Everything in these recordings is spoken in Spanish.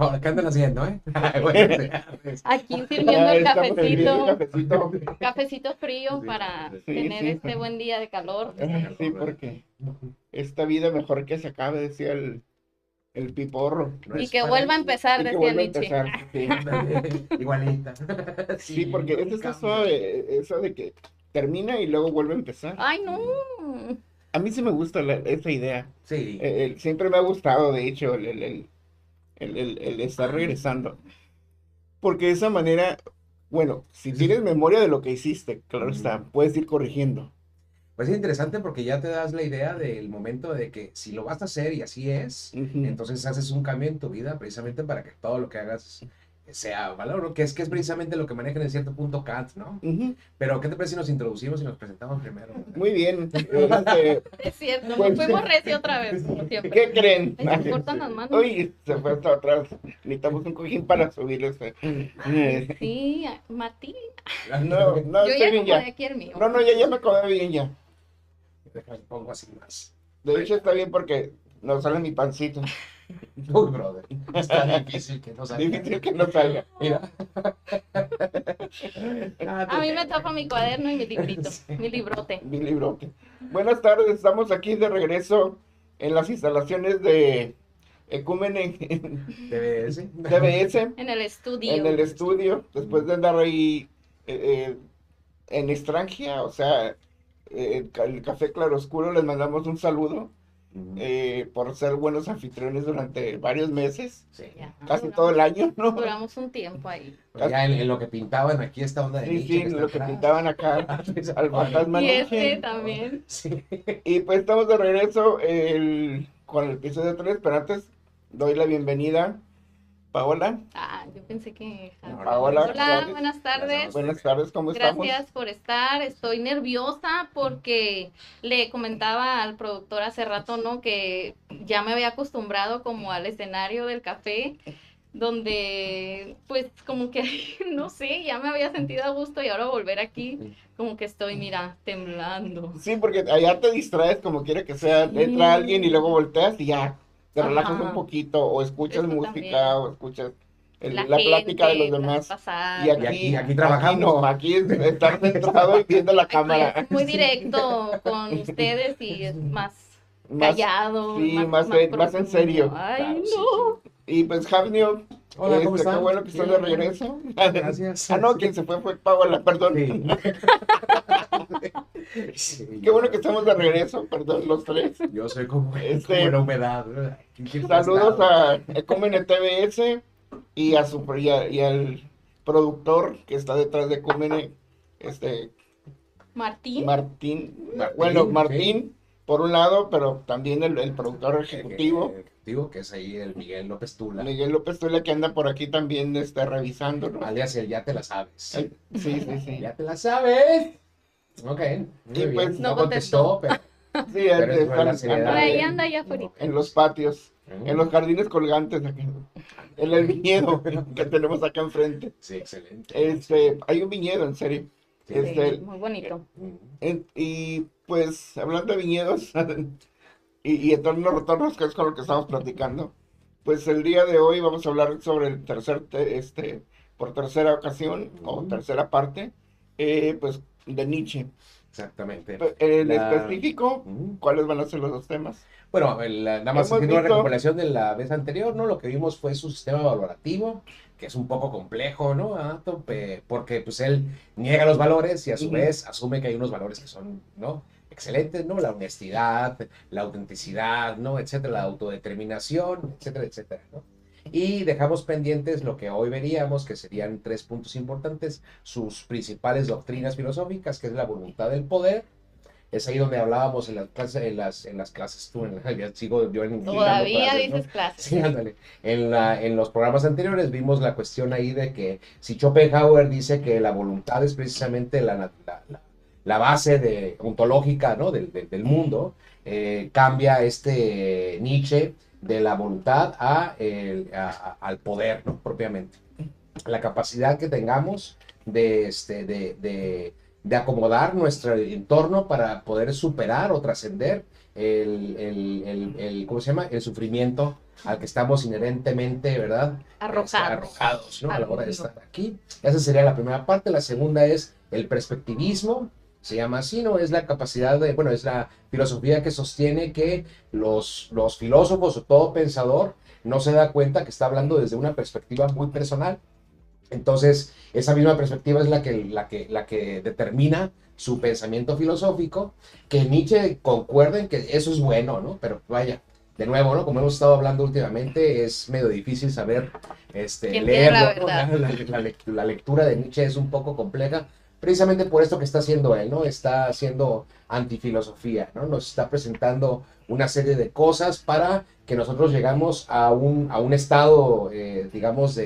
Ahora, ¿qué andan haciendo, eh? Bueno, sí. Aquí sirviendo el Estamos sirviendo cafecito, cafecito. cafecito frío para Sí, tener sí. este buen día de calor. Sí, porque esta vida mejor que se acabe, decía el piporro. No Y es que para vuelva a mí. empezar, Y que decía vuelva a Nietzsche. empezar. Sí, Ándale, igualita. sí, porque no esto está cambia. suave, eso de que termina y luego vuelve a empezar. Ay, no. A mí sí me gusta esa idea. Sí. Siempre me ha gustado, de hecho, el estar regresando. Porque de esa manera, bueno, si tienes memoria de lo que hiciste, claro está, puedes ir corrigiendo. Pues es interesante porque ya te das la idea del momento de que si lo vas a hacer y así es, Ujú. entonces haces un cambio en tu vida precisamente para que todo lo que hagas sea valor, ¿no? Que es precisamente lo que manejan en cierto punto Kant, ¿no? Ujú. Pero ¿qué te parece si nos introducimos y nos presentamos primero? Muy bien. Es cierto, Pues, nos fuimos recio otra vez, como siempre. ¿qué creen? Ay, se cortan las manos. Uy, se fue hasta atrás. Necesitamos un cojín para subir este. Sí, Martín. No, no, Yo estoy ya bien acomodé ya. aquí el mío. No, no, ya me acomodé bien ya. Déjame pongo así más. De hecho está bien porque no sale mi pancito. Uy, brother, está difícil que no salga. Difícil que no salga. Mira. A mí me tapa mi cuaderno y mi librito, mi librote. Mi librote. Buenas tardes, estamos aquí de regreso en las instalaciones de Ecúmene TBS. TBS, En el estudio. en el estudio, después de andar ahí en Estrangia, o sea, el Café Claroscuro, les mandamos un saludo por ser buenos anfitriones durante varios meses, Sí. Ya, casi todo el año, ¿no? Duramos un tiempo ahí. Pues ya en lo que pintaban aquí esta onda de Sí, Nietzsche sí, está lo que atrás. pintaban acá, al fantasma Y este Nietzsche. también. Sí. Y pues estamos de regreso con el episodio 3, pero antes doy la bienvenida, Paola. Ah, yo pensé que... No, Paola, Hola, Flores. buenas tardes. Buenas tardes, ¿cómo estamos? Gracias por estar. Estoy nerviosa porque le comentaba al productor hace rato, ¿no? Que ya me había acostumbrado como al escenario del café, donde pues como que, no sé, ya me había sentido a gusto y ahora volver aquí, como que estoy, mira, temblando. Sí, porque allá te distraes como quiera que sea, Sí. entra alguien y luego volteas y ya, te relajas Ajá. un poquito, o escuchas Eso música, también. o escuchas La la plática de los gente, demás. pasar. Y aquí trabajamos. no, aquí es estar centrado y viendo la Aquí cámara. es muy directo con ustedes y es más Más, callado, sí, más más en profundo. serio. Ay, Claro, sí, no. Y pues, Javnio, Hola, ¿cómo qué están? bueno que estás de Bien, regreso. Gracias. Ah, no, quien se fue Paola, perdón. Sí. Sí, Qué bueno que estamos de regreso, perdón, los tres. Yo soy como la humedad. ¿Verdad? Saludos a Ecúmene TBS y y al productor que está detrás de Ecúmene, Martín. Martín. Martín, Bueno, sí. Martín, por un lado, pero también el productor ejecutivo, Ejecutivo, que es ahí el Miguel López Tula. Miguel López Tula, que anda por aquí también revisando, ¿no? Alias el ya te la sabes. Sí, sí, sí. Ya te la sabes. Ok, muy Y bien. pues, no no contestó, pero Sí, Pero eso están- es la seriedad. Por andan ahí anda allá afuera. en los patios, en los jardines colgantes, aquí, en el viñedo que tenemos acá enfrente. Sí, excelente. Hay un viñedo, en serio. Sí. Sí, muy bonito. Y pues, hablando de viñedos y eternos retornos, que es con lo que estamos platicando, pues el día de hoy vamos a hablar sobre el por tercera ocasión, o tercera parte, pues, de Nietzsche. Exactamente. En La- específico, ¿cuáles van a ser los dos temas? Bueno, nada más Hemos haciendo una visto- recopilación de la vez anterior, ¿no? Lo que vimos fue su sistema valorativo, que es un poco complejo, ¿no? Porque pues él niega los valores y a su Ujú. vez asume que hay unos valores que son, ¿no? Excelentes, ¿no? La honestidad, la autenticidad, ¿no? Etcétera, la autodeterminación, etcétera, etcétera, ¿no? Y dejamos pendientes lo que hoy veríamos, que serían 3 puntos importantes, sus principales doctrinas filosóficas, que es la voluntad del poder. Es ahí donde hablábamos en las clases, en las clases, ya sigo yo en Todavía dando clases, dices ¿no? clases. Sí, ándale. En los programas anteriores vimos la cuestión ahí de que si Schopenhauer dice que la voluntad es precisamente la base ontológica, ¿no? del mundo, cambia Nietzsche de la voluntad al poder, ¿no? Propiamente. La capacidad que tengamos de acomodar nuestro entorno para poder superar o trascender ¿cómo se llama? El sufrimiento al que estamos inherentemente, ¿verdad? Arrojados, ¿no? A la hora de estar aquí. Esa sería la primera parte. La segunda es el perspectivismo, se llama así, ¿no? Es la capacidad de, bueno, es la filosofía que sostiene que los filósofos o todo pensador no se da cuenta que está hablando desde una perspectiva muy personal. Entonces, esa misma perspectiva es la que determina su pensamiento filosófico, que Nietzsche concuerda en que eso es bueno, ¿no? Pero vaya, de nuevo, ¿no? Como hemos estado hablando últimamente, es medio difícil saber leerlo, ¿no? La lectura de Nietzsche es un poco compleja, precisamente por esto que está haciendo él, ¿no? Está haciendo antifilosofía, ¿no? Nos está presentando una serie de cosas para que nosotros llegamos a un estado, digamos,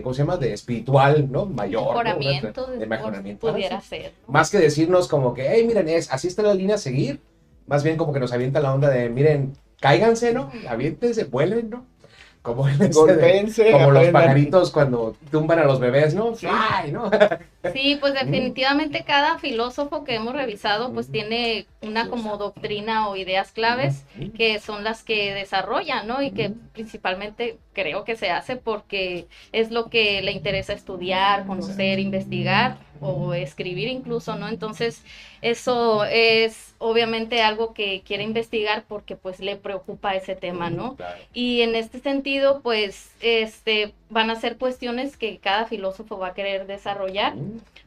¿cómo se llama? De espiritual, ¿no? Mayor, mejoramiento, ¿no? De mejoramiento. Pudiera ser, ¿no? Más que decirnos como que, hey, miren, así está la línea a seguir, más bien como que nos avienta la onda de, miren, cáiganse, ¿no? Aviéntense, vuelen, ¿no? Como, como los pajaritos cuando tumban a los bebés, ¿no? Sí. ¡Ay, no! Sí, pues definitivamente cada filósofo que hemos revisado pues tiene una como doctrina o ideas claves que son las que desarrollan, ¿no? Y que principalmente creo que se hace porque es lo que le interesa estudiar, conocer, investigar o escribir incluso, ¿no? Entonces eso es obviamente algo que quiere investigar porque pues le preocupa ese tema, ¿no? Claro. Y en este sentido pues van a ser cuestiones que cada filósofo va a querer desarrollar.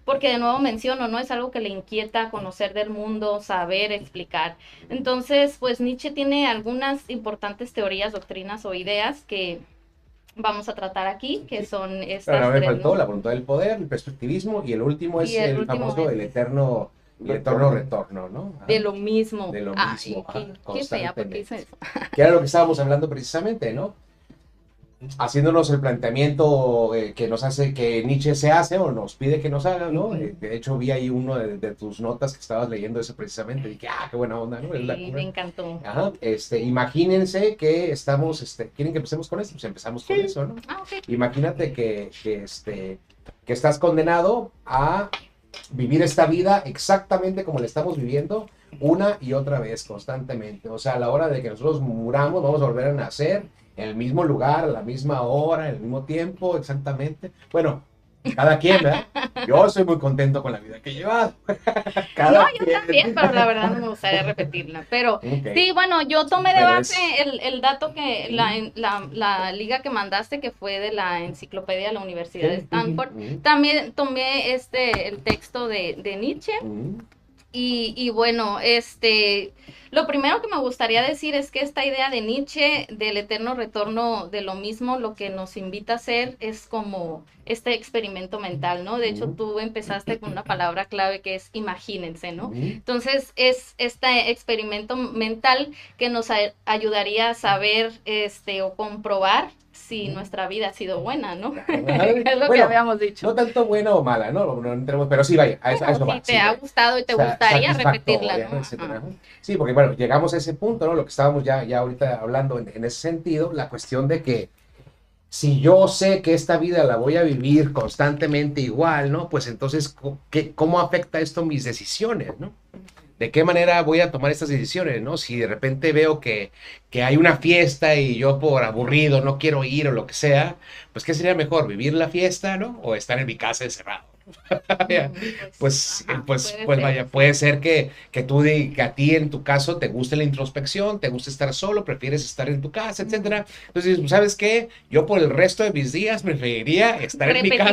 Porque de nuevo menciono, ¿no? Es algo que le inquieta conocer del mundo, saber, explicar. Entonces, pues Nietzsche tiene algunas importantes teorías, doctrinas o ideas que vamos a tratar aquí, que son estas Pero no me tres, faltó ¿no? la voluntad del poder, el perspectivismo, y el último es el famoso, es el eterno retorno, ¿no? Ajá. de lo mismo. De lo mismo. Ay, qué fea, porque hice eso. Que era lo que estábamos hablando precisamente, ¿no? Haciéndonos el planteamiento que nos hace, que Nietzsche se hace o nos pide que nos haga, ¿no? De hecho, vi ahí uno de tus notas que estabas leyendo eso precisamente, y dije, qué buena onda, ¿no? Sí, me encantó. Ajá, imagínense que estamos, ¿quieren que empecemos con esto? Pues empezamos con eso, ¿no? Okay. Imagínate que estás condenado a vivir esta vida exactamente como la estamos viviendo una y otra vez, constantemente. O sea, a la hora de que nosotros muramos, vamos a volver a nacer en el mismo lugar, a la misma hora, en el mismo tiempo, exactamente. Bueno, cada quien, ¿verdad? Yo soy muy contento con la vida que he llevado. Yo también, pero la verdad no me gustaría repetirla. Pero sí, bueno, yo tomé de base el dato que la liga que mandaste, que fue de la enciclopedia de la Universidad de Stanford. También tomé el texto de Nietzsche. Y bueno, lo primero que me gustaría decir es que esta idea de Nietzsche del eterno retorno de lo mismo, lo que nos invita a hacer es como este experimento mental, ¿no? De hecho, tú empezaste con una palabra clave que es imagínense, ¿no? Entonces, es este experimento mental que nos ayudaría a saber o comprobar si nuestra vida ha sido buena, ¿no? Es lo que habíamos dicho. No tanto buena o mala, ¿no? Pero sí, vaya, a eso va. Si te ha gustado y te gustaría repetirla, ¿no? Sí, porque bueno, llegamos a ese punto, ¿no? Lo que estábamos ya ahorita hablando en ese sentido, la cuestión de que si yo sé que esta vida la voy a vivir constantemente igual, ¿no? Pues entonces, ¿cómo afecta esto mis decisiones, ¿no? ¿De qué manera voy a tomar estas decisiones, no? Si de repente veo que hay una fiesta y yo por aburrido no quiero ir o lo que sea, pues ¿qué sería mejor? ¿Vivir la fiesta, no? O estar en mi casa encerrado. Pues vaya, puede ser que a ti en tu caso te guste la introspección, te guste estar solo, prefieres estar en tu casa, etcétera. Entonces, ¿sabes qué? Yo por el resto de mis días preferiría estar en mi casa.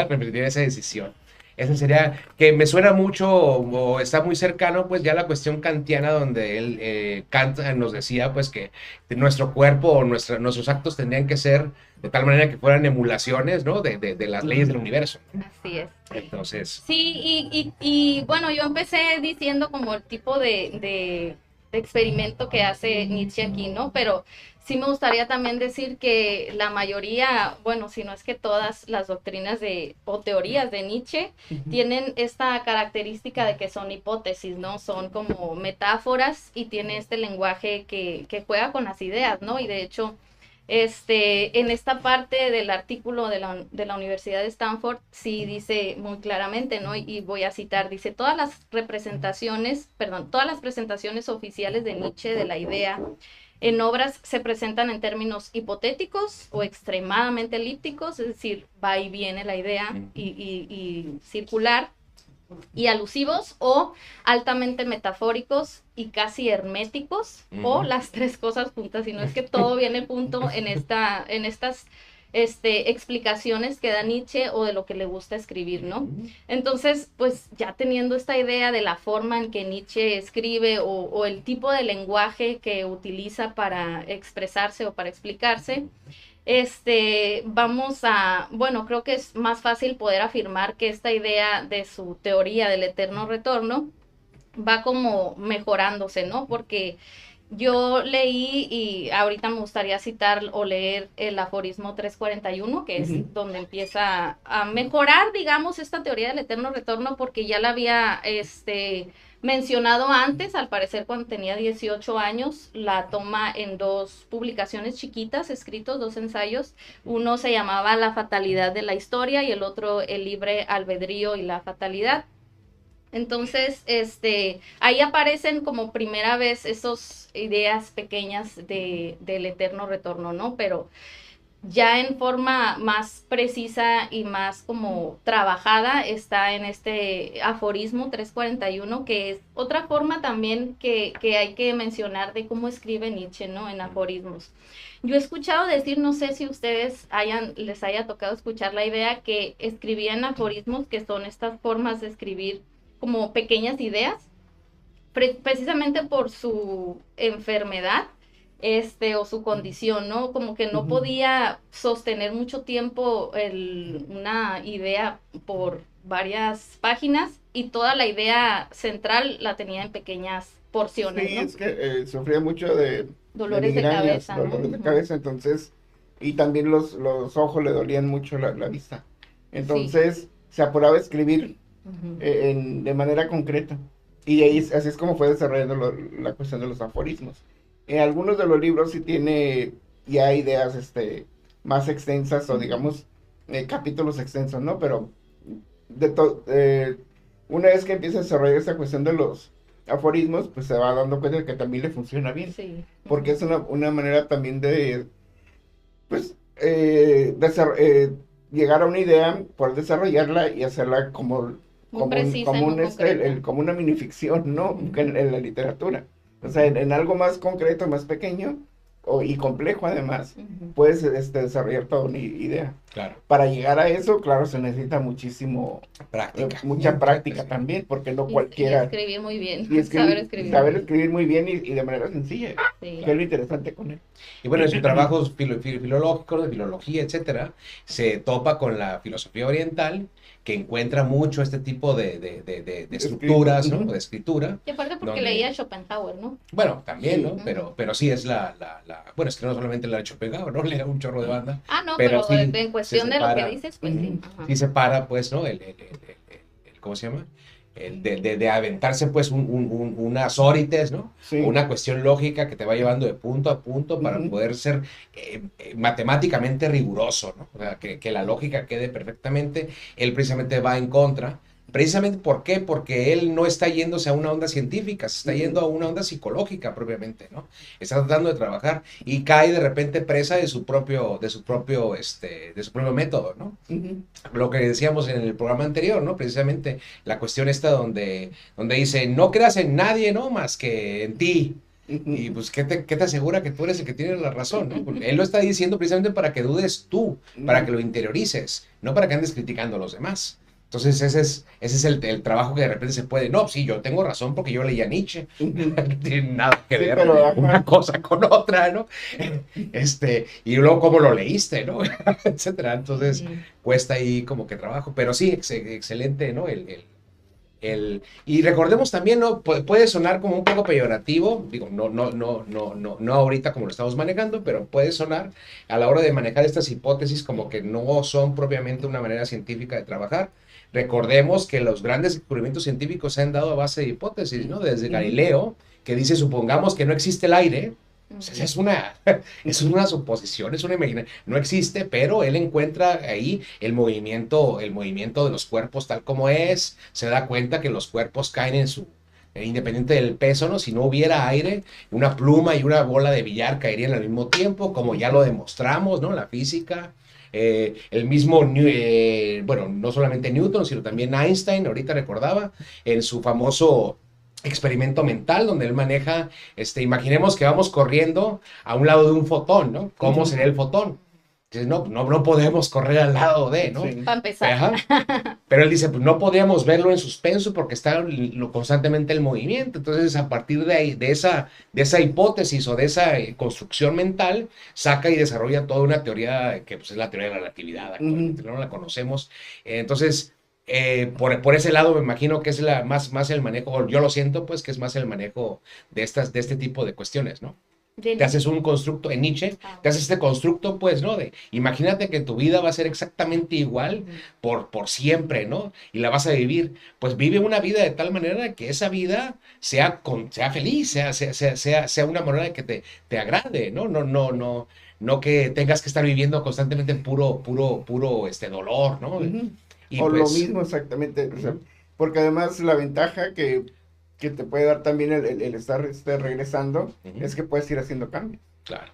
Repetiría esa decisión. Esa sería, que me suena mucho o está muy cercano, pues ya la cuestión kantiana, donde Kant nos decía, pues que nuestro cuerpo o nuestros actos tendrían que ser de tal manera que fueran emulaciones, ¿no? De las leyes del universo. Así es. Entonces. Sí, y bueno, yo empecé diciendo como el tipo de experimento que hace Nietzsche aquí, ¿no? Pero sí me gustaría también decir que la mayoría, bueno, si no es que todas las doctrinas o teorías de Nietzsche tienen esta característica de que son hipótesis, ¿no? Son como metáforas y tiene este lenguaje que juega con las ideas, ¿no? Y de hecho, En esta parte del artículo de la Universidad de Stanford, sí dice muy claramente, ¿no? Y voy a citar, dice, todas las presentaciones oficiales de Nietzsche de la idea en obras se presentan en términos hipotéticos o extremadamente elípticos, es decir, va y viene la idea y circular, y alusivos o altamente metafóricos y casi herméticos, o las tres cosas juntas, sino es que todo viene junto en estas explicaciones que da Nietzsche o de lo que le gusta escribir, ¿no? Entonces, pues ya teniendo esta idea de la forma en que Nietzsche escribe o el tipo de lenguaje que utiliza para expresarse o para explicarse, bueno, creo que es más fácil poder afirmar que esta idea de su teoría del eterno retorno va como mejorándose, ¿no? Porque yo leí, y ahorita me gustaría citar o leer el aforismo 341, que es donde empieza a mejorar, digamos, esta teoría del eterno retorno, porque ya la había mencionado antes, al parecer cuando tenía 18 años, la toma en dos publicaciones chiquitas, escritos, dos ensayos. Uno se llamaba La fatalidad de la historia y el otro El libre albedrío y la fatalidad. Entonces, ahí aparecen como primera vez esas ideas pequeñas del eterno retorno, ¿no? Pero ya en forma más precisa y más como trabajada está en este aforismo 341, que es otra forma también que hay que mencionar de cómo escribe Nietzsche, ¿no? En aforismos. Yo he escuchado decir, no sé si ustedes les haya tocado escuchar la idea, que escribía en aforismos, que son estas formas de escribir como pequeñas ideas, precisamente por su enfermedad, o su condición, ¿no? Como que no podía sostener mucho tiempo una idea por varias páginas, y toda la idea central la tenía en pequeñas porciones, Sí, ¿no? es que sufría mucho de Dolores de migrañas, cabeza, ¿no? dolores de cabeza, entonces, y también los ojos le dolían mucho la vista. Entonces, se apuraba a escribir de manera concreta. Y ahí, así es como fue desarrollando la cuestión de los aforismos. En algunos de los libros sí tiene ya ideas más extensas, o digamos capítulos extensos, ¿no? Pero una vez que empieza a desarrollar esta cuestión de los aforismos, pues se va dando cuenta de que también le funciona bien. Sí. Porque es una manera también de, pues, llegar a una idea, poder desarrollarla y hacerla como una minificción, ¿no? En la literatura. O sea, en algo más concreto, más pequeño y complejo además, puedes desarrollar toda una idea. Claro. Para llegar a eso, claro, se necesita mucha práctica también, porque no cualquiera... Y escribir muy bien, saber escribir muy bien y de manera sencilla, que es lo interesante con él. Y bueno, en sus trabajos filológicos, de filología, etcétera, se topa con la filosofía oriental, que encuentra mucho este tipo de estructuras, ¿no? De escritura. Y aparte porque leía Schopenhauer, ¿no? Bueno, también, ¿no? Pero sí es bueno, es que no solamente la de Schopenhauer, ¿no? Lea un chorro de banda. Ah, no, pero sí, en cuestión de lo que dices, pues sí. Sí separa, pues, ¿no? ¿Cómo se llama? De aventarse, pues, unas órites, ¿no? Sí. Una cuestión lógica que te va llevando de punto a punto para poder ser matemáticamente riguroso, ¿no? O sea, que la lógica quede perfectamente. Él precisamente va en contra. Precisamente, ¿por qué? Porque él no está yéndose a una onda científica, se está yendo a una onda psicológica propiamente, ¿no? Está tratando de trabajar y cae de repente presa de su propio método, ¿no? Lo que decíamos en el programa anterior, ¿no? Precisamente la cuestión esta donde dice, no creas en nadie, ¿no? Más que en ti. Y pues, ¿qué te asegura que tú eres el que tiene la razón, ¿no? Porque él lo está diciendo precisamente para que dudes tú, para que lo interiorices, no para que andes criticando a los demás. Entonces ese es el trabajo que de repente se puede, no, sí, yo tengo razón porque yo leía Nietzsche, no tiene nada que ver una cosa con otra, ¿no? Y luego cómo lo leíste, ¿no? Etcétera. Entonces cuesta ahí como que trabajo, pero sí, excelente, ¿no? Y recordemos también, ¿no? Puede sonar como un poco peyorativo, digo, no ahorita como lo estamos manejando, pero puede sonar a la hora de manejar estas hipótesis como que no son propiamente una manera científica de trabajar. Recordemos que los grandes descubrimientos científicos se han dado a base de hipótesis, ¿no? Desde Galileo, que dice, supongamos que no existe el aire, Pues esa es una suposición, es una imaginación, no existe, pero él encuentra ahí el movimiento de los cuerpos tal como es, se da cuenta que los cuerpos caen en su, independiente del peso, ¿no? Si no hubiera aire, una pluma y una bola de billar caerían al mismo tiempo, como ya lo demostramos, ¿no? La física. El mismo, bueno, no solamente Newton, sino también Einstein, ahorita recordaba, en su famoso experimento mental, donde él maneja, imaginemos que vamos corriendo a un lado de un fotón, ¿no? ¿Cómo sería el fotón? Dices, no podemos correr al lado de, ¿no? Sí. Para empezar. Ajá. Pero él dice, pues no podíamos verlo en suspenso porque está constantemente el movimiento. Entonces, a partir de ahí, de esa hipótesis o de esa construcción mental, saca y desarrolla toda una teoría que pues, es la teoría de la relatividad actualmente, no la conocemos. Entonces, por ese lado me imagino que es más el manejo, o yo lo siento pues que es más el manejo de este tipo de cuestiones, ¿no? Te haces un constructo en Nietzsche, te haces este constructo, pues, ¿no? Imagínate que tu vida va a ser exactamente igual por siempre, ¿no? Y la vas a vivir. Pues vive una vida de tal manera que esa vida sea feliz, sea una manera que te agrade, ¿no? No que tengas que estar viviendo constantemente en puro dolor, ¿no? Y O lo pues, mismo exactamente, o sea, porque además la ventaja que te puede dar también el estar regresando es que puedes ir haciendo cambios claro.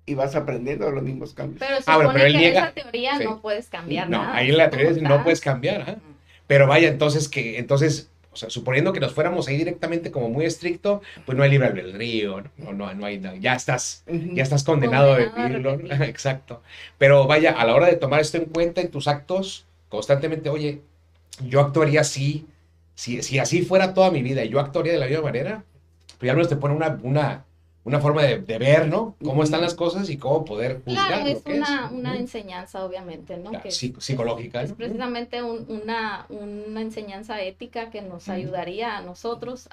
y vas aprendiendo los mismos cambios. Pero bueno, supone él que niega, en esa teoría sí. no puedes cambiar No, nada. ahí en la teoría ¿Cómo no estás? puedes cambiar, ¿ah? Pero vaya, entonces, o sea, suponiendo que nos fuéramos ahí directamente como muy estricto, pues no hay libre albedrío, no hay nada, ya estás condenado a Condenado a vivirlo, repetir. exacto. Pero vaya, a la hora de tomar esto en cuenta en tus actos, constantemente, oye, yo actuaría así, si así fuera toda mi vida, y yo actuaría de la misma manera, pues ya al menos te pone una forma de ver, ¿no? Cómo están las cosas y cómo poder juzgar Claro, lo es que es. una enseñanza, obviamente, ¿no? Claro, Que psicológica, es ¿no? precisamente una enseñanza ética que nos ayudaría a nosotros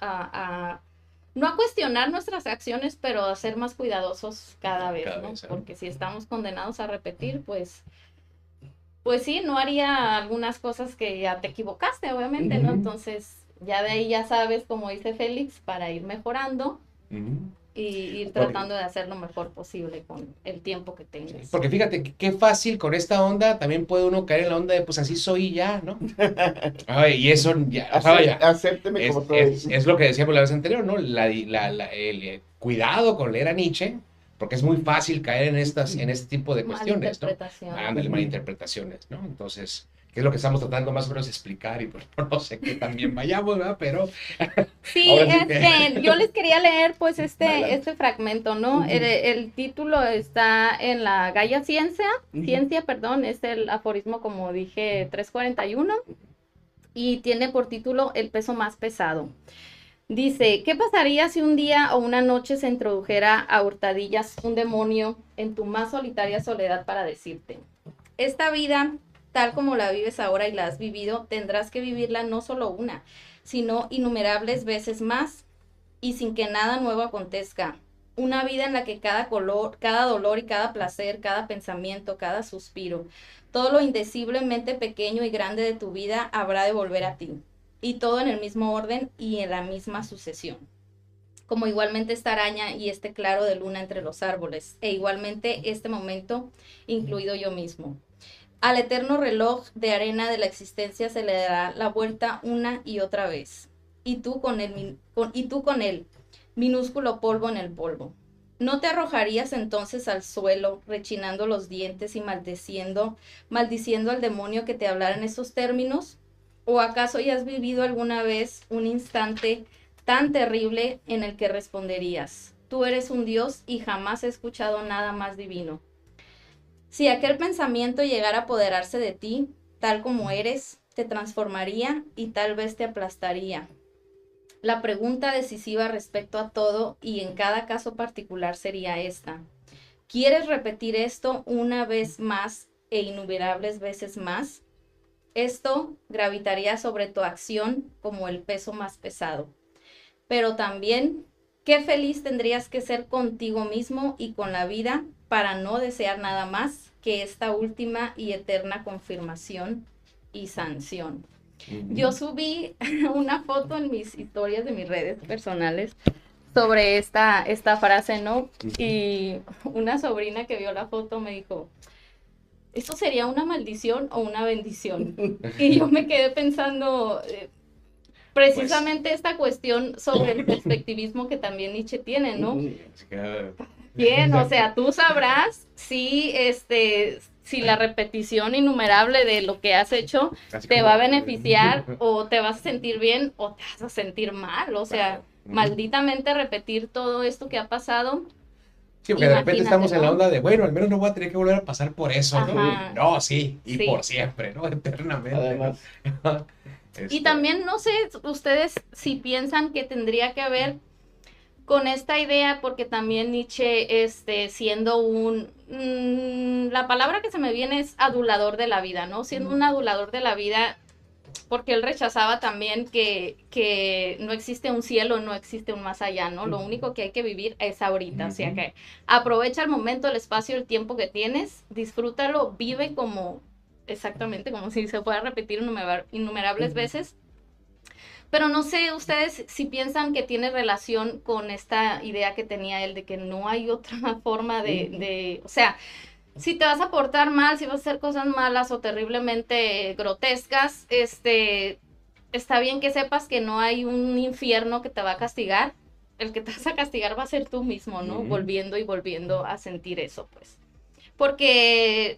no a cuestionar nuestras acciones, pero a ser más cuidadosos cada vez, Cada ¿no? vez, ¿eh? Porque si estamos condenados a repetir, pues sí, no haría algunas cosas que ya te equivocaste, obviamente, ¿no? Entonces, ya de ahí ya sabes, como dice Félix, para ir mejorando y ir tratando de hacer lo mejor posible con el tiempo que tengas. Porque fíjate, qué fácil con esta onda, también puede uno caer en la onda de, pues así soy ya, ¿no? Ay, y eso ya, vaya, Acépteme como soy. es lo que decíamos la vez anterior, ¿no? Cuidado con leer a Nietzsche, porque es muy fácil caer en este tipo de cuestiones, ¿no? Ándale, malinterpretaciones, ¿no? Entonces, ¿qué es lo que estamos tratando más o menos de explicar? Y pues no sé qué también vayamos, ¿verdad? Pero sí, yo les quería leer pues este fragmento, ¿no? El título está en la Gaia Ciencia, perdón, es el aforismo, como dije, 341, y tiene por título El peso más pesado. Dice, ¿qué pasaría si un día o una noche se introdujera a hurtadillas un demonio en tu más solitaria soledad para decirte, esta vida, tal como la vives ahora y la has vivido, tendrás que vivirla no solo una, sino innumerables veces más y sin que nada nuevo acontezca? Una vida en la que cada dolor y cada placer, cada pensamiento, cada suspiro, todo lo indeciblemente pequeño y grande de tu vida habrá de volver a ti. Y todo en el mismo orden y en la misma sucesión. Como igualmente esta araña y este claro de luna entre los árboles, e igualmente este momento, incluido yo mismo. Al eterno reloj de arena de la existencia se le dará la vuelta una y otra vez. Y tú con él, minúsculo polvo en el polvo. ¿No te arrojarías entonces al suelo, rechinando los dientes y maldiciendo al demonio que te hablara en esos términos? ¿O acaso ya has vivido alguna vez un instante tan terrible en el que responderías, tú eres un dios y jamás he escuchado nada más divino? Si aquel pensamiento llegara a apoderarse de ti, tal como eres, te transformaría y tal vez te aplastaría. La pregunta decisiva respecto a todo y en cada caso particular sería esta: ¿quieres repetir esto una vez más e innumerables veces más? Esto gravitaría sobre tu acción como el peso más pesado. Pero también, qué feliz tendrías que ser contigo mismo y con la vida para no desear nada más que esta última y eterna confirmación y sanción. Yo subí una foto en mis historias de mis redes personales sobre esta frase, ¿no? Y una sobrina que vio la foto me dijo, ¿esto sería una maldición o una bendición? Y yo me quedé pensando, precisamente esta cuestión sobre el perspectivismo que también Nietzsche tiene, ¿no? Bien, o sea, tú sabrás si la repetición innumerable de lo que has hecho te va a beneficiar o te vas a sentir bien o te vas a sentir mal, o sea, malditamente repetir todo esto que ha pasado. Sí, porque de repente Imagínate, estamos en la ¿no? onda de, bueno, al menos no voy a tener que volver a pasar por eso, ¿no? Ajá. No, sí, y Sí. por siempre, ¿no? Eternamente, Además. ¿no? Y también no sé ustedes si piensan que tendría que haber con esta idea, porque también Nietzsche, siendo la palabra que se me viene es adulador de la vida, ¿no? Siendo un adulador de la vida, porque él rechazaba también que no existe un cielo, no existe un más allá, ¿no? Lo único que hay que vivir es ahorita, o sea que aprovecha el momento, el espacio, el tiempo que tienes, disfrútalo, vive como, exactamente, como si se pueda repetir innumerables veces. Pero no sé ustedes si piensan que tiene relación con esta idea que tenía él de que no hay otra forma o sea, si te vas a portar mal, si vas a hacer cosas malas o terriblemente grotescas, está bien que sepas que no hay un infierno que te va a castigar. El que te vas a castigar va a ser tú mismo, ¿no? Volviendo y volviendo a sentir eso, pues. Porque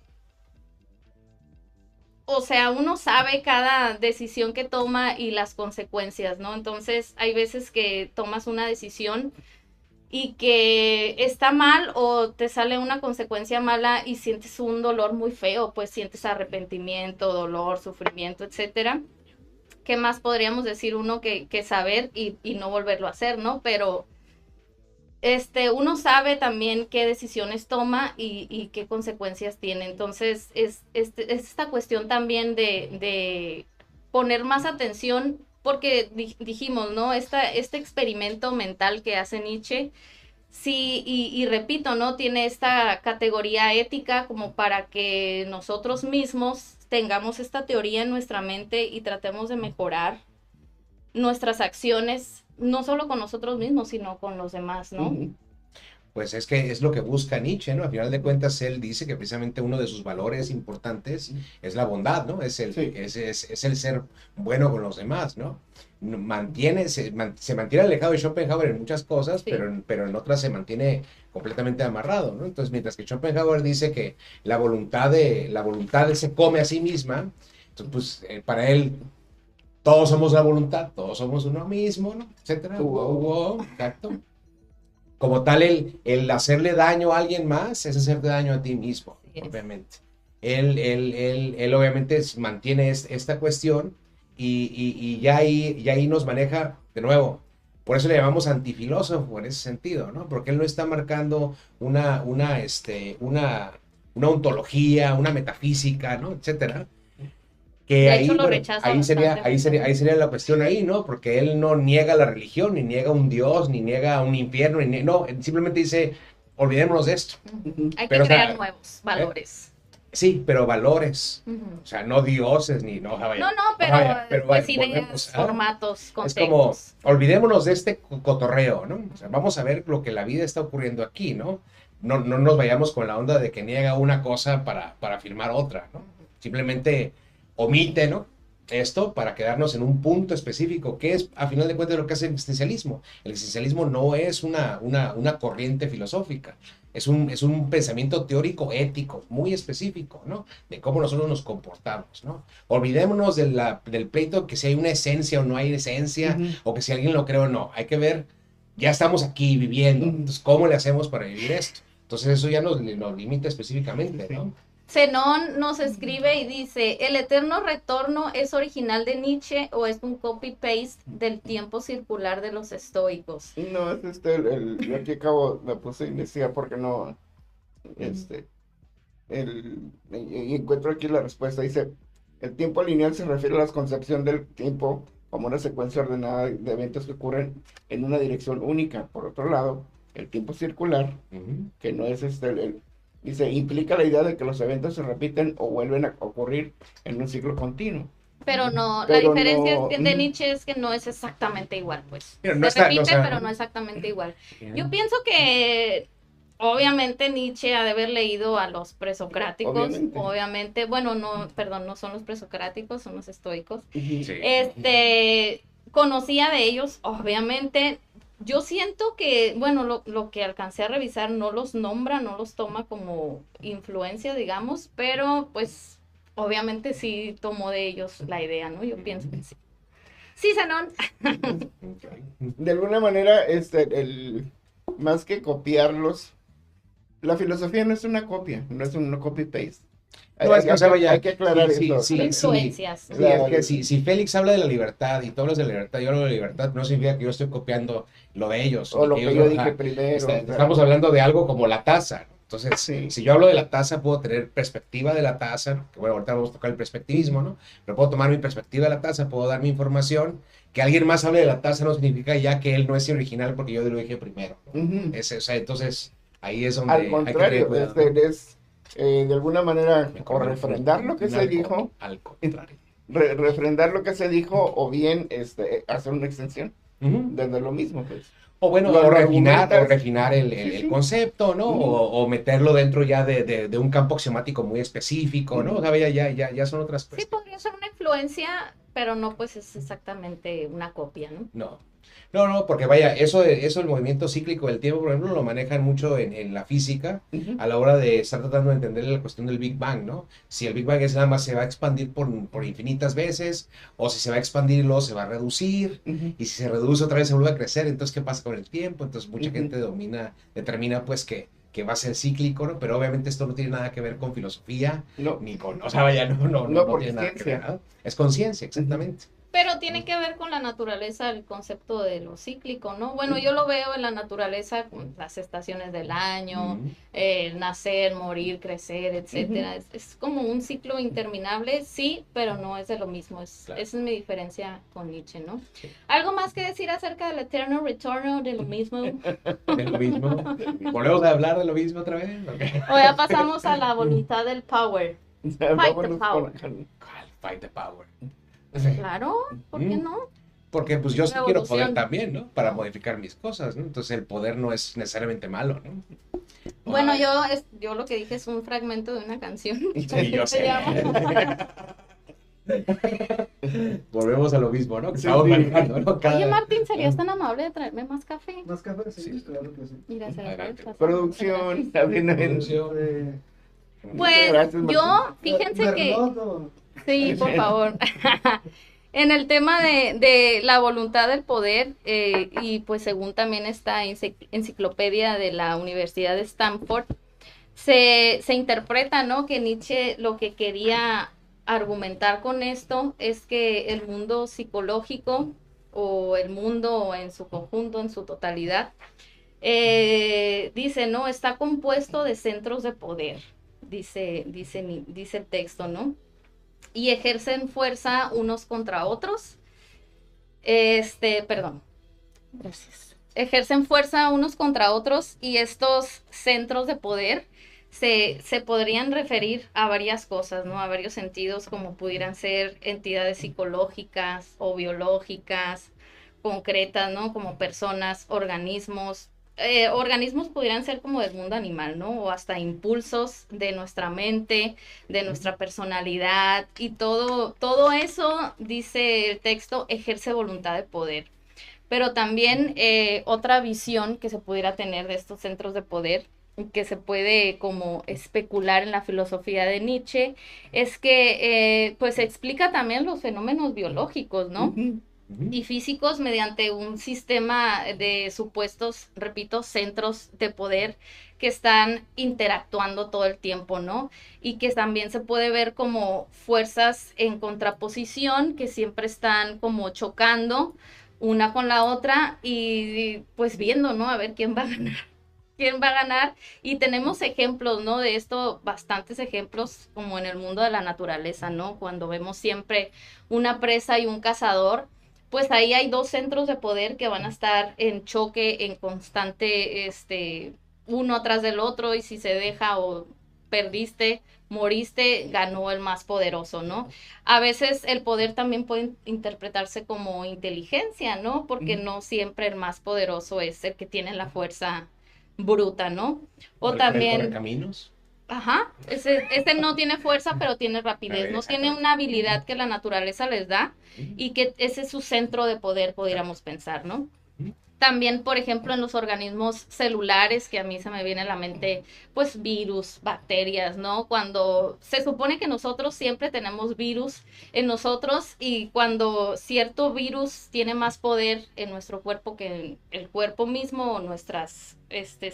o sea, uno sabe cada decisión que toma y las consecuencias, ¿no? Entonces, hay veces que tomas una decisión y que está mal o te sale una consecuencia mala y sientes un dolor muy feo, pues sientes arrepentimiento, dolor, sufrimiento, etcétera. ¿Qué más podríamos decir uno que saber y no volverlo a hacer, ¿no? Pero uno sabe también qué decisiones toma y qué consecuencias tiene. Entonces, es esta cuestión también de poner más atención, porque dijimos, ¿no? Este experimento mental que hace Nietzsche, sí, y repito, ¿no? Tiene esta categoría ética como para que nosotros mismos tengamos esta teoría en nuestra mente y tratemos de mejorar nuestras acciones, no solo con nosotros mismos, sino con los demás, ¿no? Pues es que es lo que busca Nietzsche, ¿no? Al final de cuentas, él dice que precisamente uno de sus valores importantes es la bondad, ¿no? Es el ser bueno con los demás, ¿no? Se mantiene alejado de Schopenhauer en muchas cosas, Sí. pero en otras se mantiene completamente amarrado, ¿no? Entonces, mientras que Schopenhauer dice que la voluntad se come a sí misma, entonces, pues para él todos somos la voluntad, todos somos uno mismo, ¿no? Etcétera. Exacto. Como tal, el hacerle daño a alguien más es hacerte daño a ti mismo, obviamente. Él obviamente mantiene esta cuestión y ya ahí nos maneja, de nuevo, por eso le llamamos antifilósofo en ese sentido, ¿no? Porque él no está marcando una ontología, una metafísica, ¿no? Etcétera. Que De ahí, hecho, lo bueno, rechaza ahí bastante. sería la cuestión ahí, ¿no? Porque él no niega la religión, ni niega un Dios, ni niega un infierno, no, él simplemente dice, olvidémonos de esto. Hay que Pero, o crear sea, nuevos valores. Sí, pero valores, o sea, no dioses, ni, no, vaya, No, pero pues ideas, formatos, conceptos. Es como, olvidémonos de este cotorreo, ¿no? O sea, vamos a ver lo que la vida está ocurriendo aquí, ¿no? No nos vayamos con la onda de que niega una cosa para afirmar otra, ¿no? Simplemente omite, ¿no? Esto para quedarnos en un punto específico, que es, a final de cuentas, lo que hace el existencialismo. El existencialismo no es una corriente filosófica, es un pensamiento teórico ético muy específico, ¿no? De cómo nosotros nos comportamos, ¿no? Olvidémonos del pleito que si hay una esencia o no hay esencia, o que si alguien lo cree o no. Hay que ver, ya estamos aquí viviendo, entonces, ¿cómo le hacemos para vivir esto? Entonces, eso ya nos limita específicamente, ¿no? Zenón nos escribe y dice, ¿el eterno retorno es original de Nietzsche o es un copy-paste del tiempo circular de los estoicos? No, es yo aquí me puse a investigar porque no, y encuentro aquí la respuesta, dice, el tiempo lineal se refiere a la concepción del tiempo como una secuencia ordenada de eventos que ocurren en una dirección única. Por otro lado, el tiempo circular, que no es dice, implica la idea de que los eventos se repiten o vuelven a ocurrir en un ciclo continuo. Pero no, la Pero diferencia no, de Nietzsche es que no es exactamente igual, pues. Pero no Se está, repite, o sea, pero no exactamente igual. Yo pienso que obviamente Nietzsche ha de haber leído a los presocráticos, obviamente, bueno, no, perdón, no son los presocráticos, son los estoicos. Ujú. Sí. Conocía de ellos, obviamente. Yo siento que, bueno, lo que alcancé a revisar no los nombra, no los toma como influencia, digamos, pero pues obviamente sí tomó de ellos la idea, ¿no? Yo pienso que sí. Sí, Zenón. De alguna manera, más que copiarlos, la filosofía no es una copia, no es un copy-paste. No, es que, o sea, vaya, hay que aclarar sí, eso. sí, Influencias. sí, es que si Félix habla de la libertad y tú hablas de la libertad, yo hablo de la libertad, no significa que yo estoy copiando lo de ellos. O ni lo que que ellos, yo dije primero. estamos hablando de algo como la taza, ¿no? Entonces, Sí. si yo hablo de la taza, puedo tener perspectiva de la taza, que bueno, ahorita vamos a tocar el perspectivismo, ¿no? Pero puedo tomar mi perspectiva de la taza, puedo dar mi información. Que alguien más hable de la taza no significa ya que él no es original porque yo lo dije primero, ¿no? Ujú. O sea, entonces, ahí es donde Al hay que tener contrario, cuidado. es de alguna manera Me o comí refrendar lo que un se halcón, dijo, al contrario. refrendar lo que se dijo, o bien hacer una extensión Ujú. de lo mismo, pues. O bueno, Lo o refinar argumentas. el, Sí, sí. concepto, ¿no? Ujú. O meterlo dentro ya de un campo axiomático muy específico, ¿no? O sea, ya son otras Sí, cuestiones. podría ser una influencia, pero no pues es exactamente una copia, ¿no? No, porque vaya, eso el movimiento cíclico del tiempo, por ejemplo, lo manejan mucho en la física Ujú. a la hora de estar tratando de entender la cuestión del Big Bang, ¿no? Si el Big Bang es nada más se va a expandir por infinitas veces, o si se va a expandir y luego se va a reducir, Ujú. y si se reduce otra vez se vuelve a crecer, entonces, ¿qué pasa con el tiempo? Entonces, mucha Ujú. gente determina pues que va a ser cíclico, ¿no? Pero obviamente esto no tiene nada que ver con filosofía, No, ni con, o sea, vaya, no, porque tiene es nada que ver, ciencia. ¿no? Es conciencia, exactamente. Pero tiene que ver con la naturaleza, el concepto de lo cíclico, ¿no? Bueno, yo lo veo en la naturaleza, con las estaciones del año, Ujú. nacer, morir, crecer, etcétera. Es como un ciclo interminable, sí, pero no es de lo mismo. Claro. Esa es mi diferencia con Nietzsche, ¿no? Sí. ¿Algo más que decir acerca del eterno retorno de lo mismo? De lo mismo. ¿Volvemos a hablar de lo mismo otra vez? Okay. O ya pasamos a la voluntad del power. Fight the Vámonos power. ¿Cuál? Fight the power. Claro, ¿por qué no? Porque pues yo sí quiero poder Revolución. también, ¿no? Para modificar mis cosas, ¿no? Entonces el poder no es necesariamente malo, ¿no? Bueno, Ay, yo lo que dije es un fragmento de una canción. sí, yo Se sé. llama. Volvemos a lo mismo, ¿no? Que Sí, estamos sí. manejando, ¿no? Oye, Martín, ¿serías tan amable de traerme más café? ¿Más café? Sí, Sí. claro que sí. Mira, se lo Adelante. puedes pasar. Producción, Muchas también Producción. Muchas Pues gracias, Martín. yo, fíjense que. Merlot, o- Sí, por favor. En el tema de la voluntad del poder, y pues según también esta enciclopedia de la Universidad de Stanford, se interpreta, ¿no? Que Nietzsche lo que quería argumentar con esto es que el mundo psicológico o el mundo en su conjunto, en su totalidad, dice, ¿no? Está compuesto de centros de poder, dice el texto, ¿no? Y ejercen fuerza unos contra otros. Perdón. Gracias. Ejercen fuerza unos contra otros y estos centros de poder se podrían referir a varias cosas, ¿no? A varios sentidos, como pudieran ser entidades psicológicas o biológicas, concretas, ¿no? Como personas, organismos. Organismos pudieran ser como del mundo animal, ¿no? O hasta impulsos de nuestra mente, de nuestra personalidad, y todo eso, dice el texto, ejerce voluntad de poder. Pero también otra visión que se pudiera tener de estos centros de poder, que se puede como especular en la filosofía de Nietzsche, es que pues explica también los fenómenos biológicos, ¿no? Ujú. Y físicos mediante un sistema de supuestos, repito, centros de poder que están interactuando todo el tiempo, ¿no? Y que también se puede ver como fuerzas en contraposición que siempre están como chocando una con la otra y pues viendo, ¿no? A ver quién va a ganar. ¿Quién va a ganar? Y tenemos ejemplos, ¿no? De esto, bastantes ejemplos como en el mundo de la naturaleza, ¿no? Cuando vemos siempre una presa y un cazador, pues ahí hay dos centros de poder que van a estar en choque, en constante, uno atrás del otro, y si se deja o perdiste, moriste, ganó el más poderoso, ¿no? A veces el poder también puede interpretarse como inteligencia, ¿no? Porque no siempre el más poderoso es el que tiene la fuerza bruta, ¿no? O el también... correcaminos. Ajá, ese no tiene fuerza, pero tiene rapidez, no tiene una habilidad que la naturaleza les da y que ese es su centro de poder, podríamos pensar, ¿no? También, por ejemplo, en los organismos celulares, que a mí se me viene a la mente, pues virus, bacterias, ¿no? Cuando se supone que nosotros siempre tenemos virus en nosotros y cuando cierto virus tiene más poder en nuestro cuerpo que el cuerpo mismo o nuestras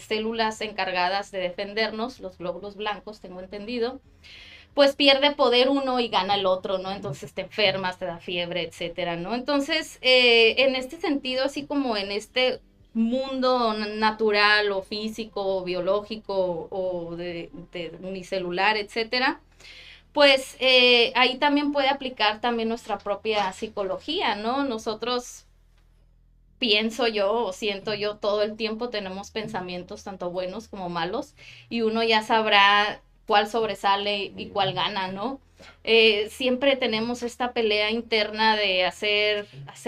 células encargadas de defendernos, los glóbulos blancos, tengo entendido, pues pierde poder uno y gana el otro, ¿no? Entonces te enfermas, te da fiebre, etcétera, ¿no? Entonces, en este sentido, así como en este mundo natural o físico o biológico o de unicelular, etcétera, pues ahí también puede aplicar también nuestra propia psicología, ¿no? Nosotros pienso yo o siento yo todo el tiempo tenemos pensamientos tanto buenos como malos y uno ya sabrá cuál sobresale y cuál gana, ¿no? Siempre tenemos esta pelea interna de hacer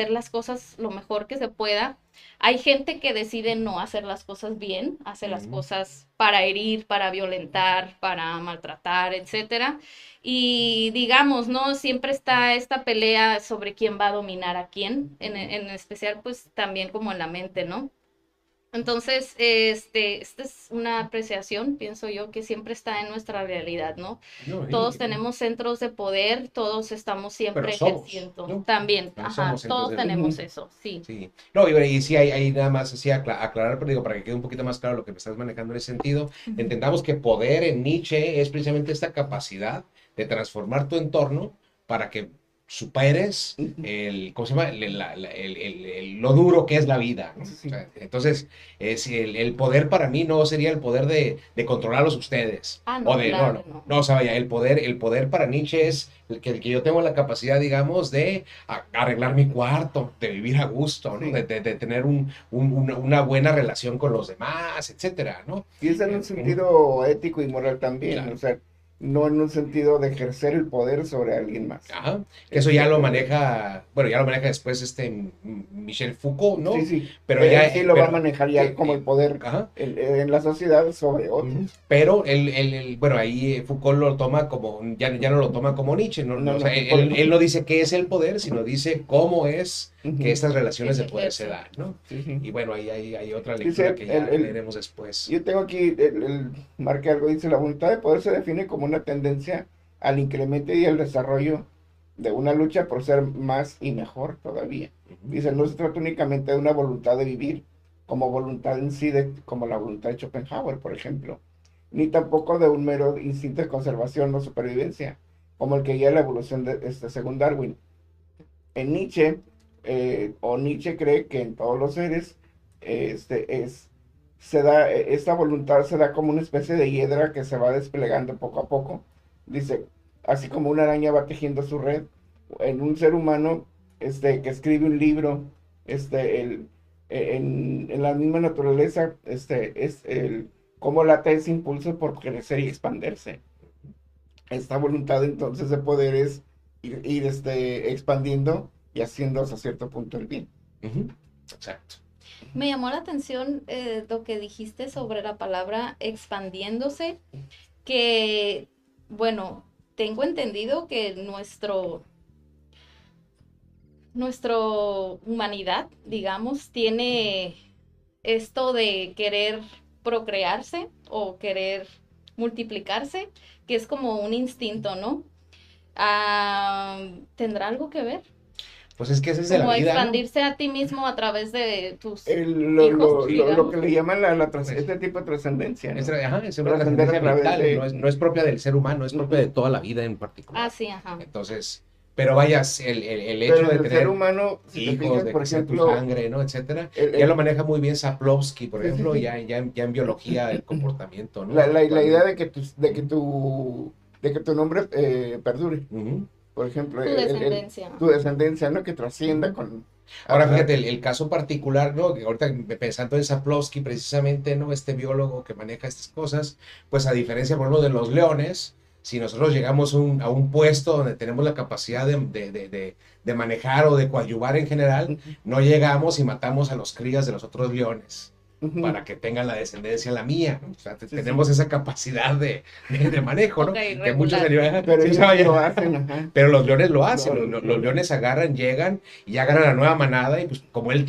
las cosas lo mejor que se pueda. Hay gente que decide no hacer las cosas bien, hace las cosas para herir, para violentar, para maltratar, etcétera. Y digamos, ¿no? Siempre está esta pelea sobre quién va a dominar a quién, en especial pues también como en la mente, ¿no? Entonces, esta es una apreciación, pienso yo, que siempre está en nuestra realidad, ¿no? No, Todos tenemos centros de poder, todos estamos pero siempre somos, ejerciendo. ¿no? También, No ajá, somos centros todos de... tenemos eso, sí. Sí. No, y sí, hay nada más así aclarar, pero digo, para que quede un poquito más claro lo que me estás manejando en ese sentido, entendamos que poder en Nietzsche es precisamente esta capacidad de transformar tu entorno para que superes ¿cómo se llama? Lo duro que es la vida, ¿no? Sí. O sea, entonces, el poder para mí no sería el poder de controlarlos ustedes. Ah, no, claro, no. O sea, vaya, el poder para Nietzsche es el que yo tengo la capacidad, digamos, de arreglar mi cuarto, de vivir a gusto, ¿no? Sí. De tener una buena relación con los demás, etcétera, ¿no? Y es en un sentido ético y moral también, Claro. o sea, no en un sentido de ejercer el poder sobre alguien más. Ajá. Eso ya lo maneja, bueno, ya lo maneja después Michel Foucault, ¿no? Sí, sí, Pero él ya, sí lo va a pero- manejar ya como el poder Ajá. en la sociedad sobre otros. Pero bueno, ahí Foucault lo toma como, ya no lo toma como Nietzsche, ¿no? No, O sea, no, él no dice qué es el poder, sino dice cómo es que estas relaciones Que de se poder se ejerce. dan, ¿no? Sí, sí. Y bueno, ahí hay otra Dice lectura que ya leeremos después. yo tengo aquí, marqué algo, dice, la voluntad de poder se define como una tendencia al incremento y al desarrollo de una lucha por ser más y mejor todavía. Dice, no se trata únicamente de una voluntad de vivir, como voluntad en sí, como la voluntad de Schopenhauer, por ejemplo, ni tampoco de un mero instinto de conservación o supervivencia, como el que guía la evolución según Darwin. En Nietzsche, Nietzsche cree que en todos los seres, esta voluntad se da como una especie de hiedra que se va desplegando poco a poco. Dice, así como una araña va tejiendo su red, en un ser humano, que escribe un libro, en la misma naturaleza, cómo late ese impulso por crecer y expandirse. Esta voluntad entonces de poder es ir expandiendo y haciendo hasta cierto punto el bien. Exacto. Me llamó la atención lo que dijiste sobre la palabra expandiéndose, que, bueno, tengo entendido que nuestro humanidad, digamos, tiene esto de querer procrearse o querer multiplicarse, que es como un instinto, ¿no? ¿Tendrá algo que ver? Pues es que esa es de la Como vida, ¿no? expandirse a ti mismo a través de tus Lo hijos, que digamos. le llaman este tipo de trascendencia, ¿no? Es una Trascender trascendencia a través vital, de... no es propia del ser humano, es propia de toda la vida en particular. Ah, sí, ajá. Entonces, pero vaya, el hecho Pero de el tener ser humano, si te hijos, fijas, de por que sea tu ejemplo, sangre, ¿no? Etcétera, ya lo maneja muy bien Sapolsky, por Sí, sí, ejemplo, sí. ya en biología del comportamiento, ¿no? la idea Actualmente. de que tu nombre perdure. Ujú. Por ejemplo, Tu descendencia. tu descendencia, ¿no? Que trascienda Ahora, Ajá. fíjate, el caso particular, ¿no? Que ahorita pensando en Sapolsky, precisamente, ¿no? Este biólogo que maneja estas cosas, pues a diferencia, por ejemplo, de los leones, si nosotros llegamos a un puesto donde tenemos la capacidad de manejar o de coadyuvar en general, Ujú, no llegamos y matamos a los crías de los otros leones ujú. para que tengan la descendencia la mía, ¿no? O sea, Sí, tenemos sí. esa capacidad de manejo, ¿no? Ok, Que muchos regular. animales, Pero sí, ellos no lo hacen, ajá. pero los leones lo hacen, Los los leones. leones agarran, llegan y agarran a la nueva manada y pues como él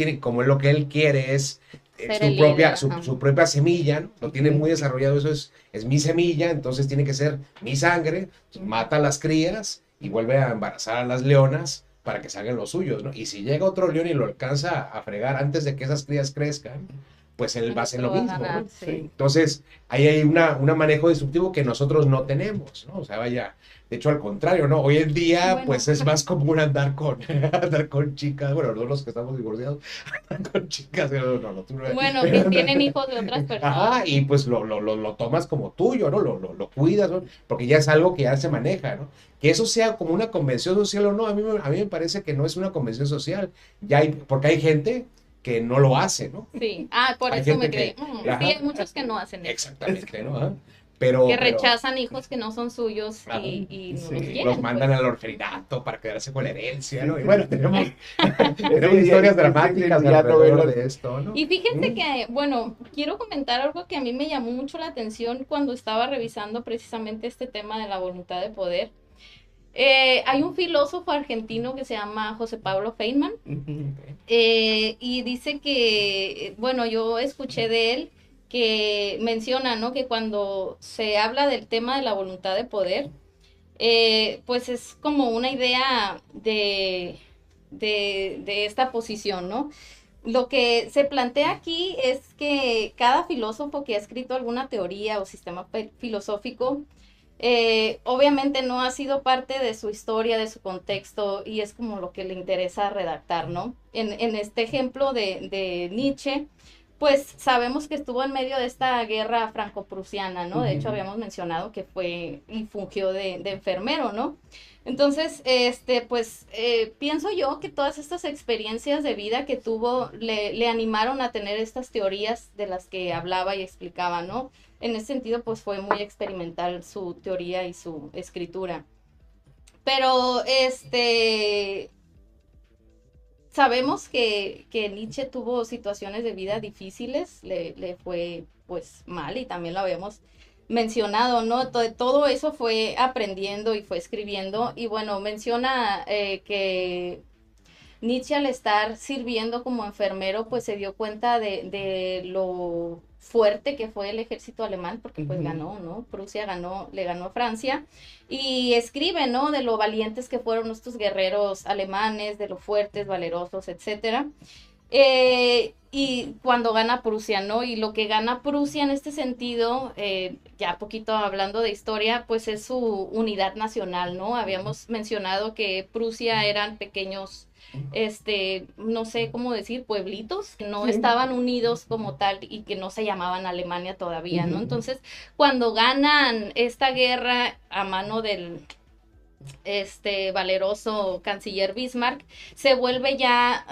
lo que él quiere es Ser el líder, ajá. su propia semilla, ¿no? Lo tiene Ujú, muy desarrollado, eso es mi semilla, entonces tiene que ser mi sangre, mata a las crías y vuelve a embarazar a las leonas para que salgan los suyos, ¿no? Y si llega otro león y lo alcanza a fregar antes de que esas crías crezcan, pues él va a El hacer otro lo va a mismo, ganar, ¿no? sí. sí. Entonces, ahí hay un manejo destructivo que nosotros no tenemos, ¿no? O sea, vaya, de hecho, al contrario, ¿no? Hoy en día, Bueno, pues es más común andar con, andar con chicas, bueno, no los que estamos divorciados, andar con chicas, no, tú no. bueno, que tienen hijos de otras Ajá, personas, y ¿no? pues lo tomas como tuyo, ¿no? Lo cuidas, ¿no? Porque ya es algo que ya se maneja, ¿no? Que eso sea como una convención social o no, a mí me parece que no es una convención social, porque hay gente que no lo hace, ¿no? Sí. Ah, por Hay eso me gente quedé. que, Sí, ajá, hay muchos que no hacen eso. exactamente, ¿no? Ajá. Que Pero, rechazan hijos que no son suyos ajá, y no los Sí. los quieren, mandan pues. al orfanato para quedarse con la herencia, Sí, ¿no? Y sí. bueno, tenemos, tenemos Sí, historias existen dramáticas ya alrededor novelas. de esto, ¿no? Y fíjense ¿Mm? que, bueno, quiero comentar algo que a mí me llamó mucho la atención cuando estaba revisando precisamente este tema de la voluntad de poder. Hay un filósofo argentino que se llama José Pablo Feynman, Ujú, y dice que, bueno, yo escuché de él que menciona, ¿no? Que cuando se habla del tema de la voluntad de poder, pues es como una idea de esta posición, ¿no? Lo que se plantea aquí es que cada filósofo que ha escrito alguna teoría o sistema filosófico, obviamente no ha sido parte de su historia, de su contexto, y es como lo que le interesa redactar, ¿no? En este ejemplo de Nietzsche, pues sabemos que estuvo en medio de esta guerra franco-prusiana, ¿no? De hecho, ujú. habíamos mencionado que fue y fungió de enfermero, ¿no? Entonces, pues pienso yo que todas estas experiencias de vida que tuvo le animaron a tener estas teorías de las que hablaba y explicaba, ¿no? En ese sentido, pues fue muy experimental su teoría y su escritura. Pero, sabemos que Nietzsche tuvo situaciones de vida difíciles, le fue pues mal y también lo habíamos mencionado, ¿no? Todo eso fue aprendiendo y fue escribiendo y bueno, menciona que Nietzsche al estar sirviendo como enfermero, pues se dio cuenta de lo fuerte que fue el ejército alemán, porque pues Ujú. ganó, ¿no? Prusia ganó, le ganó a Francia, y escribe, ¿no? De lo valientes que fueron estos guerreros alemanes, de lo fuertes, valerosos, etcétera. Y cuando gana Prusia, ¿no? Y lo que gana Prusia en este sentido, ya poquito hablando de historia, pues es su unidad nacional, ¿no? Habíamos mencionado que Prusia eran pequeños, no sé cómo decir, pueblitos, que no Sí. estaban unidos como tal y que no se llamaban Alemania todavía, ¿no? Ujú. Entonces, cuando ganan esta guerra a mano del valeroso canciller Bismarck, se vuelve ya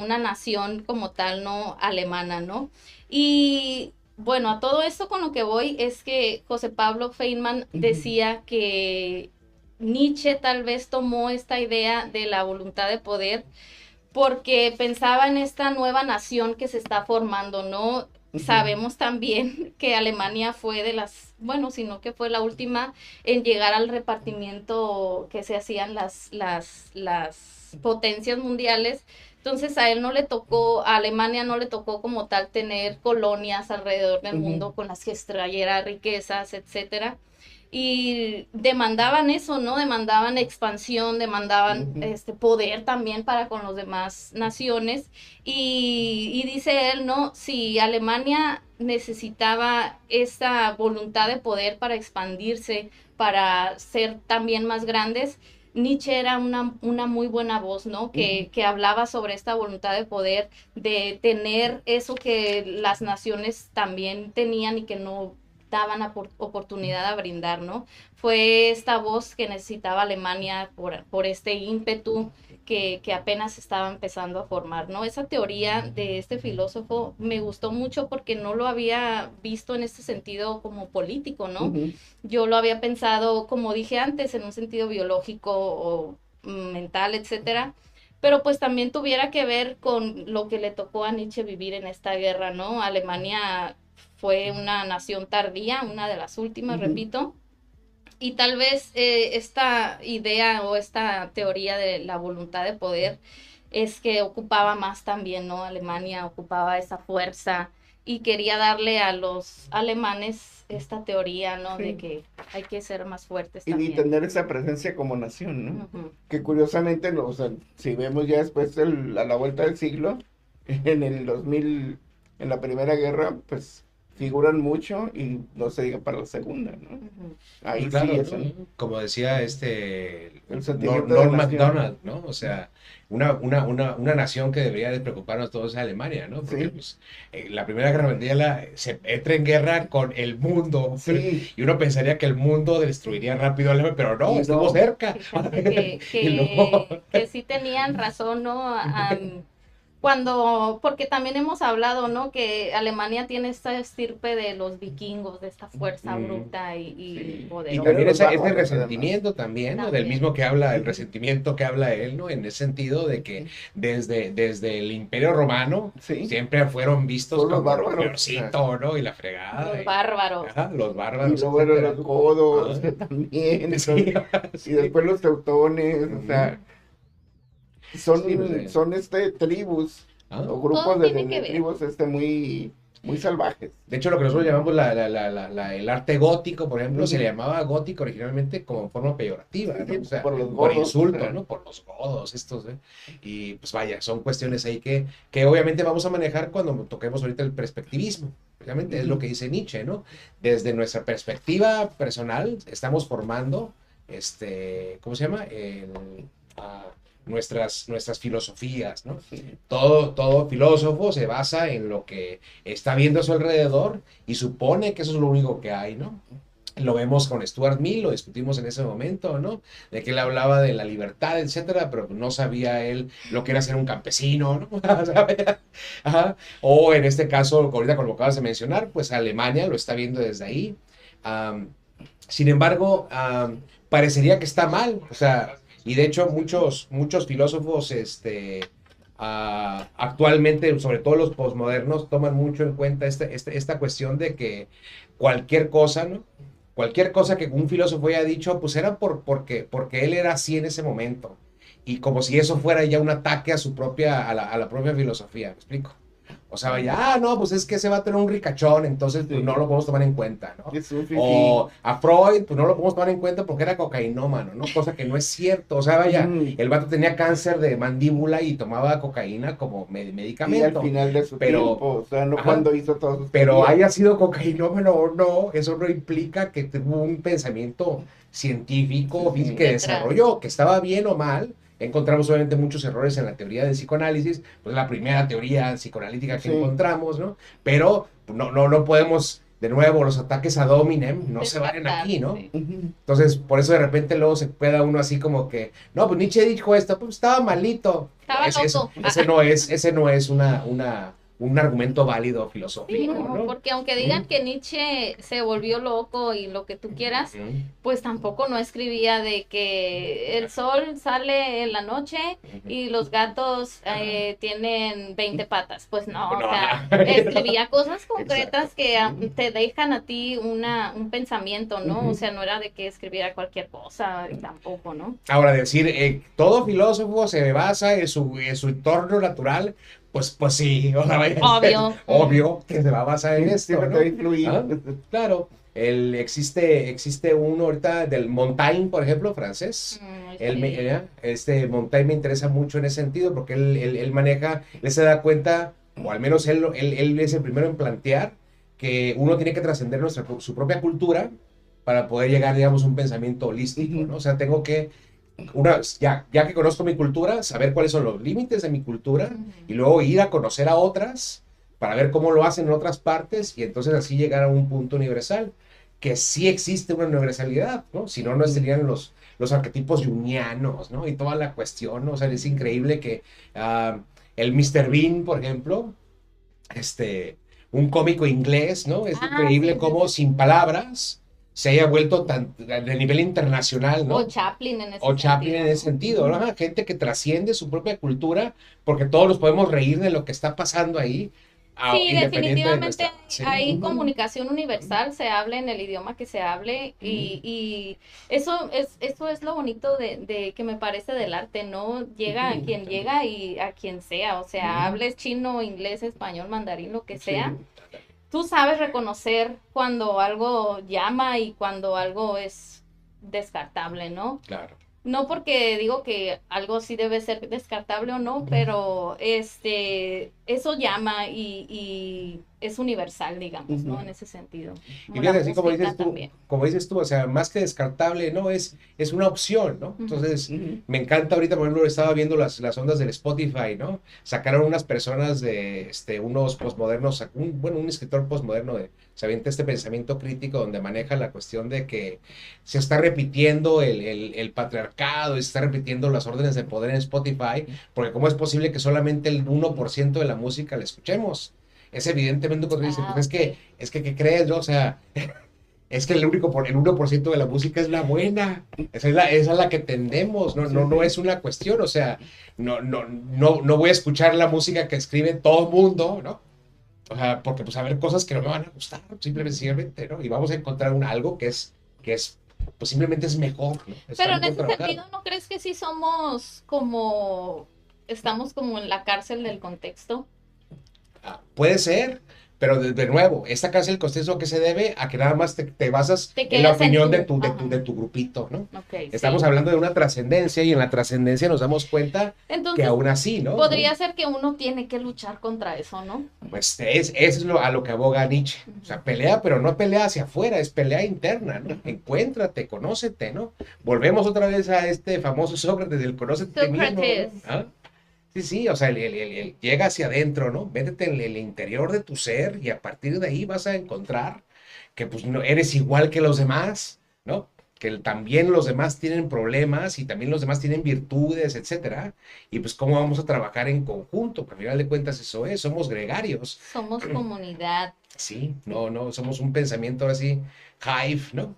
una nación como tal, no alemana, ¿no? Y bueno, a todo esto con lo que voy es que José Pablo Feynman Ujú. decía que Nietzsche tal vez tomó esta idea de la voluntad de poder porque pensaba en esta nueva nación que se está formando, ¿no? Ujú. Sabemos también que Alemania fue de las, bueno, sino que fue la última en llegar al repartimiento que se hacían las potencias mundiales. Entonces a él no le tocó, a Alemania no le tocó como tal tener colonias alrededor del Ujú. mundo con las que extrayera riquezas, etcétera, y demandaban eso, ¿no? Demandaban expansión, demandaban Ujú. poder también para con los demás naciones. Y dice él, ¿no? Si Alemania necesitaba esa voluntad de poder para expandirse, para ser también más grandes, Nietzsche era una muy buena voz, ¿no? Ujú. Que hablaba sobre esta voluntad de poder, de tener eso que las naciones también tenían y que no daban oportunidad a brindar, ¿no? Fue esta voz que necesitaba Alemania por este ímpetu que apenas estaba empezando a formar, ¿no? Esa teoría de este filósofo me gustó mucho porque no lo había visto en este sentido como político, ¿no? Yo lo había pensado, como dije antes, en un sentido biológico o mental, etcétera, pero pues también tuviera que ver con lo que le tocó a Nietzsche vivir en esta guerra, ¿no? Alemania fue una nación tardía, una de las últimas, repito, y tal vez esta idea o esta teoría de la voluntad de poder es que ocupaba más también, ¿no? Alemania ocupaba esa fuerza y quería darle a los alemanes esta teoría, ¿no? De que hay que ser más fuertes también. Y tener esa presencia como nación, ¿no? Ujú. Que curiosamente, o sea, si vemos ya después a la vuelta del siglo, en el 2000, en la Primera Guerra, pues figuran mucho y no se diga para la Segunda, ¿no? Ujú. Ahí Pues claro, sí ¿no? es Como decía el sentimiento de Norm nación. MacDonald, ¿no? O sea, una nación que debería de preocuparnos todos es Alemania, ¿no? Porque Sí. pues, la Primera Guerra Mundial se entra en guerra con el mundo, Sí. y uno pensaría que el mundo destruiría rápido a Alemania, pero no, Y estuvo no. cerca. Fíjate Y luego- que sí tenían razón, ¿no? Porque también hemos hablado, ¿no? Que Alemania tiene esta estirpe de los vikingos, de esta fuerza bruta y Sí. poderosa. Y también los ese bárbaros, resentimiento también, ¿no? Del También. mismo que habla, el resentimiento que habla él, ¿no? En ese sentido de que desde el Imperio Romano Sí. siempre fueron vistos Son los como lo bárbaros. peorcito, ¿no? Y la fregada. Los y- bárbaros. Ajá, los Y bárbaros, luego eran etcétera. los godos Ah. también. Sí, Y después los teutones, o sea, son, Sí, pues, son tribus Ah. o grupos Todo de, tiene que de ver. tribus muy, muy salvajes. De hecho, lo que nosotros llamamos el arte gótico, por ejemplo, se le Ujú. llamaba gótico originalmente como forma peyorativa, ¿no? Sí, O sea, por los por godos, insulto, o sea. ¿no? Por los godos estos, ¿eh? Y pues vaya, son cuestiones ahí que obviamente vamos a manejar cuando toquemos ahorita el perspectivismo. Obviamente es lo que dice Nietzsche, ¿no? Desde nuestra perspectiva personal estamos formando, ¿cómo se llama? Nuestras filosofías, ¿no? Sí. Todo filósofo se basa en lo que está viendo a su alrededor y supone que eso es lo único que hay, ¿no? Lo vemos con Stuart Mill, lo discutimos en ese momento, ¿no? De que él hablaba de la libertad, etcétera, pero no sabía él lo que era ser un campesino, ¿no? Ajá. O en este caso, ahorita como lo acabas de mencionar, pues Alemania lo está viendo desde ahí. Sin embargo, parecería que está mal, o sea, y de hecho muchos filósofos actualmente, sobre todo los posmodernos, toman mucho en cuenta esta cuestión de que cualquier cosa, ¿no? Cualquier cosa que un filósofo haya dicho, pues era porque él era así en ese momento. Y como si eso fuera ya un ataque a a la propia filosofía, ¿me explico? O sea, vaya, no, pues es que ese va a tener un ricachón, entonces pues Sí. no lo podemos tomar en cuenta, ¿no? Es un fifí. O a Freud, pues no lo podemos tomar en cuenta porque era cocainómano, ¿no? Cosa que no es cierto. O sea, vaya, el vato tenía cáncer de mandíbula y tomaba cocaína como Y al medicamento. final de su Pero- tiempo, o sea, no Ajá. cuando hizo todos sus Pero teorías. haya sido cocainómano o no, eso no implica que tuvo un pensamiento científico Sí, que detrás. desarrolló, que estaba bien o mal. Encontramos obviamente muchos errores en la teoría del psicoanálisis, pues la primera teoría psicoanalítica que Sí. encontramos, ¿no? Pero no podemos, de nuevo, los ataques a Dominem no se valen aquí, ¿no? Sí. Ujú. Entonces, por eso de repente luego se queda uno así como que, no, pues Nietzsche dijo esto, pues estaba malito. Estaba loco. Ese no es un argumento válido filosófico, Sí, no, ¿no? porque aunque digan que Nietzsche se volvió loco y lo que tú quieras, Ujú. pues tampoco no escribía de que el sol sale en la noche y los gatos tienen 20 patas. Pues no, o No, sea, ajá. escribía cosas concretas que te dejan a ti un pensamiento, ¿no? Ujú. O sea, no era de que escribiera cualquier cosa tampoco, ¿no? Ahora, decir, todo filósofo se basa en su entorno natural, pues sí, o sea, vaya, Obvio. obvio que se va a basar en esto, Siempre ¿no? te va a influir. Ah, Claro, existe uno ahorita del Montaigne, por ejemplo, francés. Montaigne me interesa mucho en ese sentido porque él maneja, él se da cuenta, o al menos él es el primero en plantear que uno tiene que trascender su propia cultura para poder llegar, digamos, a un pensamiento holístico, ¿no? O sea, tengo que, ya que conozco mi cultura, saber cuáles son los límites de mi cultura y luego ir a conocer a otras para ver cómo lo hacen en otras partes y entonces así llegar a un punto universal, que sí existe una universalidad, ¿no? Si no, no serían los arquetipos junguianos, ¿no? Y toda la cuestión, ¿no? O sea, es increíble que el Mr. Bean, por ejemplo, un cómico inglés, ¿no? Es increíble sí, cómo sin palabras se haya vuelto tan de nivel internacional, ¿no? O Chaplin en ese O Chaplin en ese sentido, ¿no? Gente que trasciende su propia cultura, porque todos nos podemos reír de lo que está pasando ahí, Sí, independiente de definitivamente nuestra... ¿sí? hay comunicación universal, se hable en el idioma que se hable y eso es lo bonito de que me parece del arte, ¿no? Llega a quien llega y a quien sea, o sea, hables chino, inglés, español, mandarín, lo que sea. Tú sabes reconocer cuando algo llama y cuando algo es descartable, ¿no? Claro. No porque digo que algo sí debe ser descartable o no, pero eso llama y es universal, digamos, ¿no? En ese sentido. Y fíjate, así como dices tú, o sea, más que descartable, ¿no? Es una opción, ¿no? Entonces, me encanta ahorita, por ejemplo, estaba viendo las ondas del Spotify, ¿no? Sacaron unas personas de, unos postmodernos, un escritor postmoderno se avienta este pensamiento crítico donde maneja la cuestión de que se está repitiendo el patriarcado, se está repitiendo las órdenes de poder en Spotify, porque cómo es posible que solamente el 1% de la música la escuchemos. Es evidentemente cuando dicen, pues es que, ¿qué crees? ¿No? O sea, es que el 1% de la música es la buena, esa es la que tendemos, no es una cuestión, o sea, no voy a escuchar la música que escribe todo el mundo, ¿no? O sea, porque pues a ver cosas que no me van a gustar, simplemente, ¿no? Y vamos a encontrar algo que es, pues simplemente es mejor, ¿no? Pero en ese sentido, ¿no crees que sí estamos como en la cárcel del contexto? Puede ser, pero de nuevo, esta cárcel del contexto que se debe a que nada más te basas en la opinión de tu grupito, ¿no? Okay, Estamos hablando de una trascendencia y en la trascendencia nos damos cuenta que aún así, ¿no? Podría ser que uno tiene que luchar contra eso, ¿no? Pues eso es a lo que aboga Nietzsche. O sea, pelea, pero no pelea hacia afuera, es pelea interna, ¿no? Encuéntrate, conócete, ¿no? Volvemos otra vez a este famoso Sócrates, el conócete mismo, ¿no? ¿Ah? Sí, o sea, llega hacia adentro, ¿no? Métete en el interior de tu ser y a partir de ahí vas a encontrar que pues no eres igual que los demás, ¿no? Que también los demás tienen problemas y también los demás tienen virtudes, etcétera. Y pues cómo vamos a trabajar en conjunto, porque al final de cuentas eso es, somos gregarios. Somos comunidad. Sí, no, somos un pensamiento ahora sí, hive, ¿no?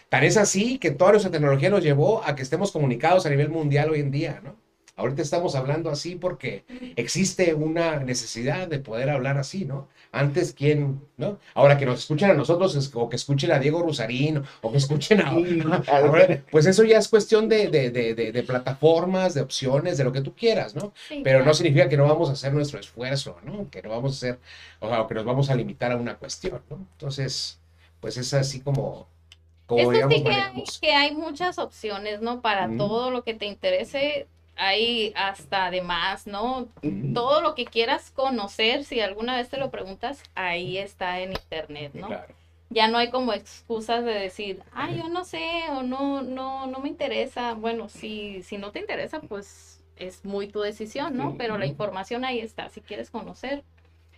Tan es así que toda nuestra tecnología nos llevó a que estemos comunicados a nivel mundial hoy en día, ¿no? Ahorita estamos hablando así porque existe una necesidad de poder hablar así, ¿no? Antes, ¿quién, no? Ahora que nos escuchen a nosotros o que escuchen a Diego Rusarín o que escuchen ahora, pues eso ya es cuestión de plataformas, de opciones, de lo que tú quieras, ¿no? Sí, pero no significa que no vamos a hacer nuestro esfuerzo, ¿no? Que no vamos a hacer, o que nos vamos a limitar a una cuestión, ¿no? Entonces, pues es así como digamos, sí que hay muchas opciones, ¿no? Para todo lo que te interese. Hay hasta además, ¿no? Todo lo que quieras conocer, si alguna vez te lo preguntas, ahí está en internet, ¿no? Claro. Ya no hay como excusas de decir, yo no sé, o no me interesa. Bueno, si no te interesa, pues es muy tu decisión, ¿no? Pero la información ahí está, si quieres conocer.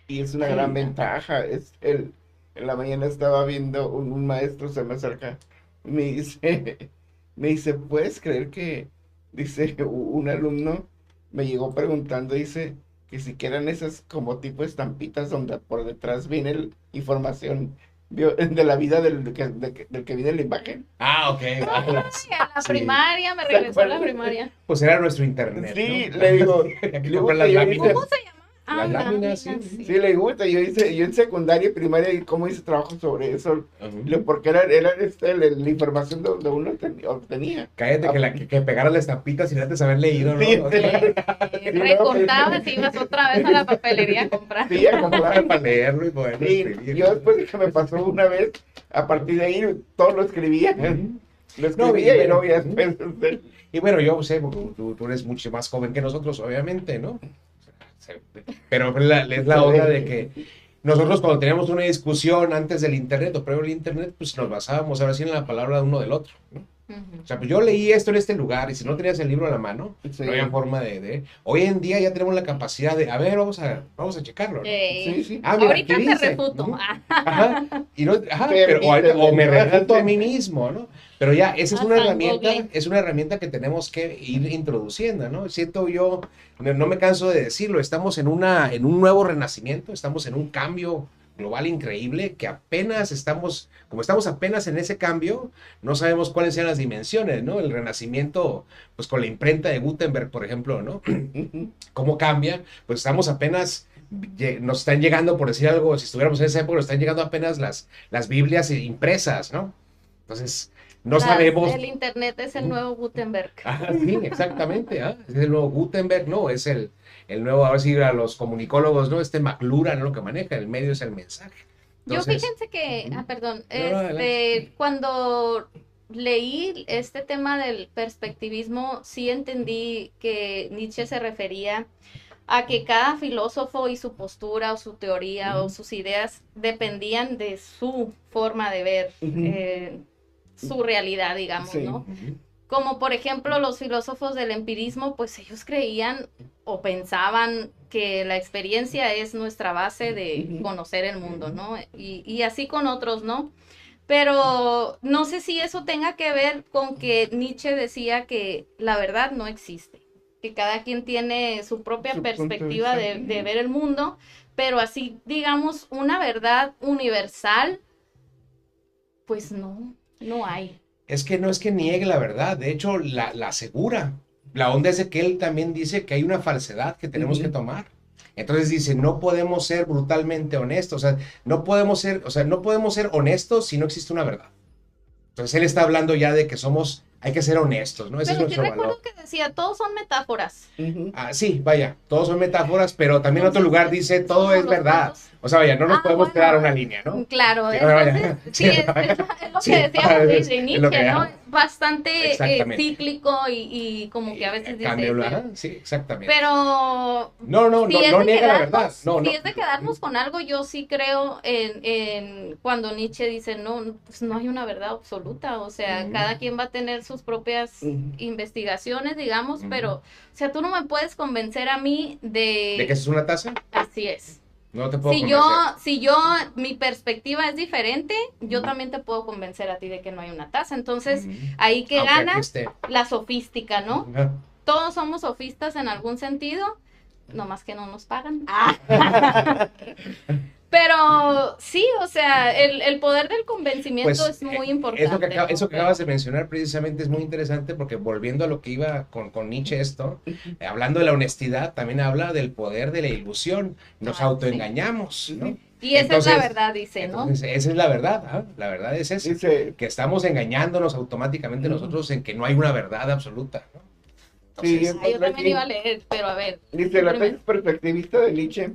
Y es una gran ventaja. En la mañana estaba viendo un maestro se me acerca, me dice, ¿puedes creer que dice, un alumno me llegó preguntando, dice, que si quieran esas como tipo estampitas donde por detrás viene la información de la vida del que viene la imagen? Ok. A la primaria, me regresó a la primaria. Pues era nuestro internet, sí, ¿no? Le digo, ¿Cómo se llama? Las láminas, sí. Sí, le gusta. Yo en secundaria y primaria, ¿cómo hice trabajo sobre eso? Porque era la información donde uno obtenía. Cállate, que pegara la estampita sin antes haber leído, ¿no? Sí, recortabas y ibas otra vez a la papelería a comprar. Sí, a comprar. Para leerlo y poder escribir. Yo después de que me pasó una vez, a partir de ahí, todo lo escribía. Lo escribía y no había después. Y bueno, yo sé, tú eres mucho más joven que nosotros, obviamente, ¿no? Pero es la onda de que nosotros cuando teníamos una discusión antes del internet o previo al internet, pues nos basábamos ahora sí en la palabra de uno del otro, ¿no? O sea, pues yo leí esto en este lugar y si no tenías el libro a la mano, Sí. no había forma de... Hoy en día ya tenemos la capacidad de, a ver, vamos a checarlo, ¿no? Sí, sí. Ah, mira, Ahorita ¿qué te dice? refuto. Ujú. Ajá, y no, ajá, Permíteme. o me refuto a mí mismo, ¿no? Pero ya, esa es una San herramienta, Google. es una herramienta que tenemos que ir introduciendo, ¿no? Siento yo, no me canso de decirlo, estamos en un nuevo renacimiento, estamos en un cambio global increíble que apenas estamos, como estamos apenas en ese cambio, no sabemos cuáles sean las dimensiones, ¿no? El renacimiento, pues con la imprenta de Gutenberg, por ejemplo, ¿no? Ujú. ¿Cómo cambia? Pues estamos apenas, nos están llegando, por decir algo, si estuviéramos en esa época, nos están llegando apenas las Biblias impresas, ¿no? Entonces, no sabemos... El internet es el nuevo Gutenberg. Ah, sí, exactamente, es el nuevo Gutenberg, ¿no? Es el nuevo, a ver si a los comunicólogos, ¿no? McLuhan, ¿no? Lo que maneja, el medio es el mensaje. Entonces, Yo fíjense que, perdón, no, adelante. cuando leí este tema del perspectivismo, sí entendí que Nietzsche se refería a que cada filósofo y su postura o su teoría o sus ideas dependían de su forma de ver su realidad, digamos, Sí. ¿no? Como por ejemplo los filósofos del empirismo, pues ellos creían o pensaban que la experiencia es nuestra base de conocer el mundo, ¿no? Y así con otros, ¿no? Pero no sé si eso tenga que ver con que Nietzsche decía que la verdad no existe, que cada quien tiene su propia Su punto de perspectiva vista. de ver el mundo, pero así, digamos, una verdad universal, pues no hay. Es que no es que niegue la verdad, de hecho la asegura. La onda es de que él también dice que hay una falsedad que tenemos que tomar. Entonces dice, no podemos ser brutalmente honestos, o sea, no podemos ser honestos si no existe una verdad. Entonces él está hablando ya de que hay que ser honestos, ¿no? Ese es Pero sí nuestro recuerdo valor. que decía, todos son metáforas. Sí, vaya, todos son metáforas, pero también en otro Entonces, lugar dice, todo somos es los verdad. cuantos. O sea, vaya, no nos podemos Bueno, quedar a una línea, ¿no? Claro, Sí, entonces, vaya. sí, es lo Sí, que decíamos de es lo Nietzsche, que- ¿no? Es bastante Exactamente. cíclico y como que a veces dice, Cambio, pero, ajá, sí, exactamente. pero No si es no de niega la verdad. No, si no. es de quedarnos con algo, yo sí creo en cuando Nietzsche dice, no, pues no hay una verdad absoluta, o sea, cada quien va a tener sus propias investigaciones, digamos, pero, o sea, tú no me puedes convencer a mí ¿De que eso es una taza? Así es. No te puedo Si convencer. yo, mi perspectiva es diferente, yo también te puedo convencer a ti de que no hay una taza. Entonces, ahí que Aunque aquí gana esté. la sofística, ¿no? Ajá. Todos somos sofistas en algún sentido, nomás que no nos pagan. Pero sí, o sea, el poder del convencimiento Pues, es muy importante. eso que acabas de mencionar precisamente es muy interesante porque volviendo a lo que iba con Nietzsche hablando de la honestidad, también habla del poder de la ilusión. Nos autoengañamos, ¿no? Y esa es la verdad, dice, ¿no? Entonces, esa es la verdad, ¿ah? La verdad es esa, Dice, que estamos engañándonos automáticamente nosotros en que no hay una verdad absoluta, ¿no? sí, Entonces, Yo también iba a leer, pero a ver. dice, la primero. tesis perspectivista de Nietzsche,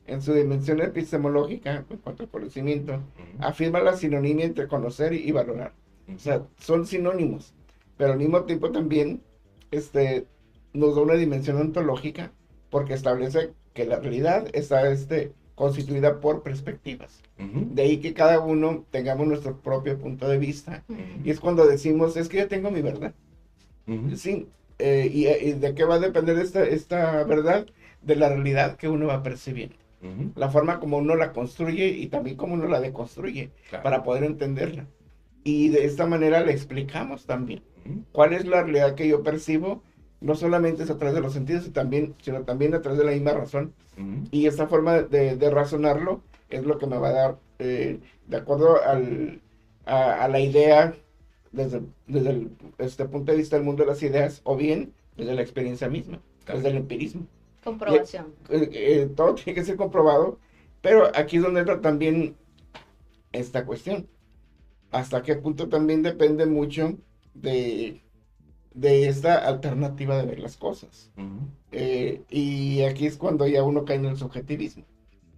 en su dimensión epistemológica, en cuanto al conocimiento, afirma la sinonimia entre conocer y valorar. O sea, son sinónimos, pero al mismo tiempo también nos da una dimensión ontológica, porque establece que la realidad está constituida por perspectivas. De ahí que cada uno tengamos nuestro propio punto de vista. Y es cuando decimos, es que yo tengo mi verdad. Sí, y de qué va a depender esta verdad, de la realidad que uno va percibiendo. La forma como uno la construye y también como uno la deconstruye, Claro. para poder entenderla. Y de esta manera le explicamos también cuál es la realidad que yo percibo, no solamente es a través de los sentidos, sino también a través de la misma razón. Y esta forma de razonarlo es lo que me va a dar, de acuerdo a la idea, desde el punto de vista del mundo de las ideas, o bien desde la experiencia misma, Claro. desde el empirismo. Comprobación. Todo tiene que ser comprobado, pero aquí es donde entra también esta cuestión. Hasta qué punto también depende mucho de esta alternativa de ver las cosas. Y aquí es cuando ya uno cae en el subjetivismo.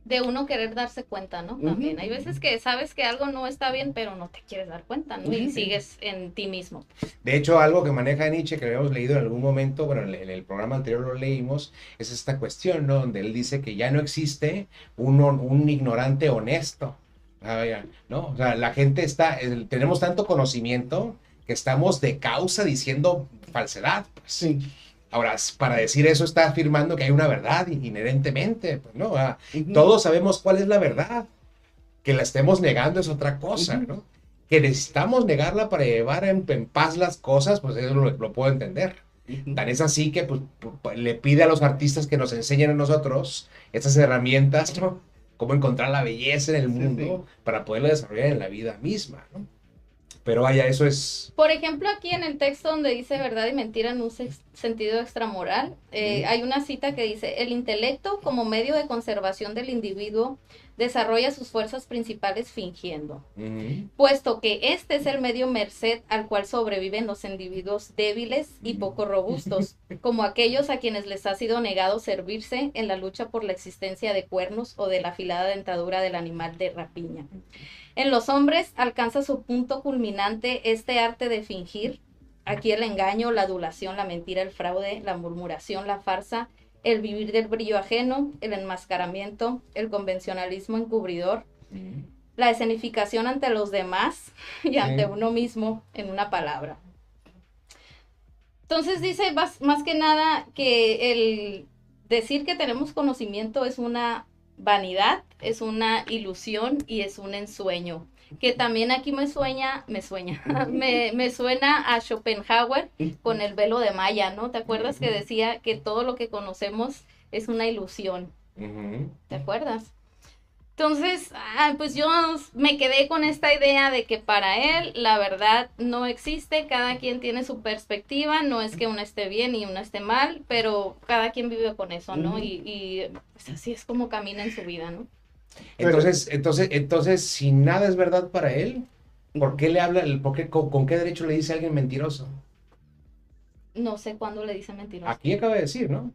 De uno querer darse cuenta, ¿no? También hay veces que sabes que algo no está bien, pero no te quieres dar cuenta, ¿no? Y sigues en ti mismo. De hecho, algo que maneja Nietzsche, que habíamos leído en algún momento, bueno, en el programa anterior lo leímos, es esta cuestión, ¿no? Donde él dice que ya no existe un ignorante honesto. ¿No? O sea, la gente tenemos tanto conocimiento que estamos de causa diciendo falsedad. Pues. Sí. Ahora, para decir eso está afirmando que hay una verdad inherentemente, pues, ¿no? Ujú. Todos sabemos cuál es la verdad. Que la estemos negando es otra cosa, ¿no? Que necesitamos negarla para llevar en paz las cosas, pues eso lo puedo entender. Ujú. Tan es así que pues, le pide a los artistas que nos enseñen a nosotros esas herramientas, ¿no? Cómo encontrar la belleza en el Sí, mundo para poderla desarrollar en la vida misma, ¿no? Pero vaya, eso es... Por ejemplo, aquí en el texto donde dice verdad y mentira en un sentido extramoral, hay una cita que dice, el intelecto como medio de conservación del individuo desarrolla sus fuerzas principales fingiendo, puesto que este es el medio merced al cual sobreviven los individuos débiles y poco robustos, como aquellos a quienes les ha sido negado servirse en la lucha por la existencia de cuernos o de la afilada dentadura del animal de rapiña. En los hombres alcanza su punto culminante este arte de fingir. Aquí el engaño, la adulación, la mentira, el fraude, la murmuración, la farsa, el vivir del brillo ajeno, el enmascaramiento, el convencionalismo encubridor, la escenificación ante los demás y ante uno mismo en una palabra. Entonces dice más que nada que el decir que tenemos conocimiento es una vanidad, es una ilusión y es un ensueño. Que también aquí me suena a Schopenhauer con el velo de Maya, ¿no? ¿Te acuerdas que decía que todo lo que conocemos es una ilusión? ¿Te acuerdas? Entonces, pues yo me quedé con esta idea de que para él la verdad no existe, cada quien tiene su perspectiva, no es que uno esté bien y uno esté mal, pero cada quien vive con eso, ¿no? Y pues así es como camina en su vida, ¿no? Entonces, si nada es verdad para él, ¿por qué le habla, con qué derecho le dice a alguien mentiroso? No sé cuándo le dice mentiroso. Aquí acaba de decir, ¿no?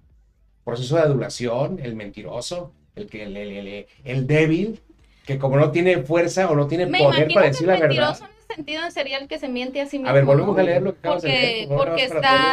Proceso de adulación, el mentiroso, el débil, que como no tiene fuerza o no tiene poder para decir la verdad. Mentiroso en ese sentido sería el que se miente a sí mismo. A ver, volvemos a leer lo que acabas de leer. Porque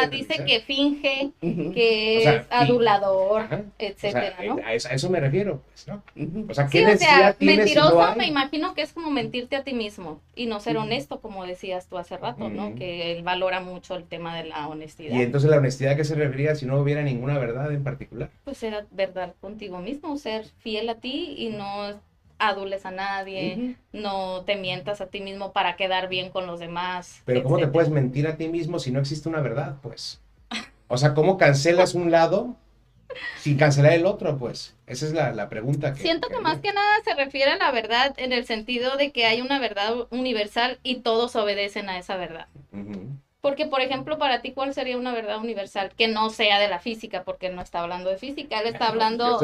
dice que finge, que O sea, es adulador, Ajá. etcétera, O sea, ¿no? a eso me refiero, pues, ¿no? Ujú. O sea, ¿qué Sí, o necesidad sea, tienes si no mentiroso hay? me imagino que es como mentirte a ti mismo y no ser honesto, como decías tú hace rato, ¿no? Que él valora mucho el tema de la honestidad. Y entonces la honestidad, ¿a qué se refería si no hubiera ninguna verdad en particular? Pues ser verdad contigo mismo, ser fiel a ti y no adules a nadie, no te mientas a ti mismo para quedar bien con los demás. Pero ¿cómo te etcétera. puedes mentir a ti mismo si no existe una verdad, pues? O sea, ¿cómo cancelas un lado sin cancelar el otro, pues? Esa es la pregunta que... Siento que más que nada se refiere a la verdad en el sentido de que hay una verdad universal y todos obedecen a esa verdad. Porque, por ejemplo, para ti, ¿cuál sería una verdad universal? Que no sea de la física, porque él no está hablando de física, él está hablando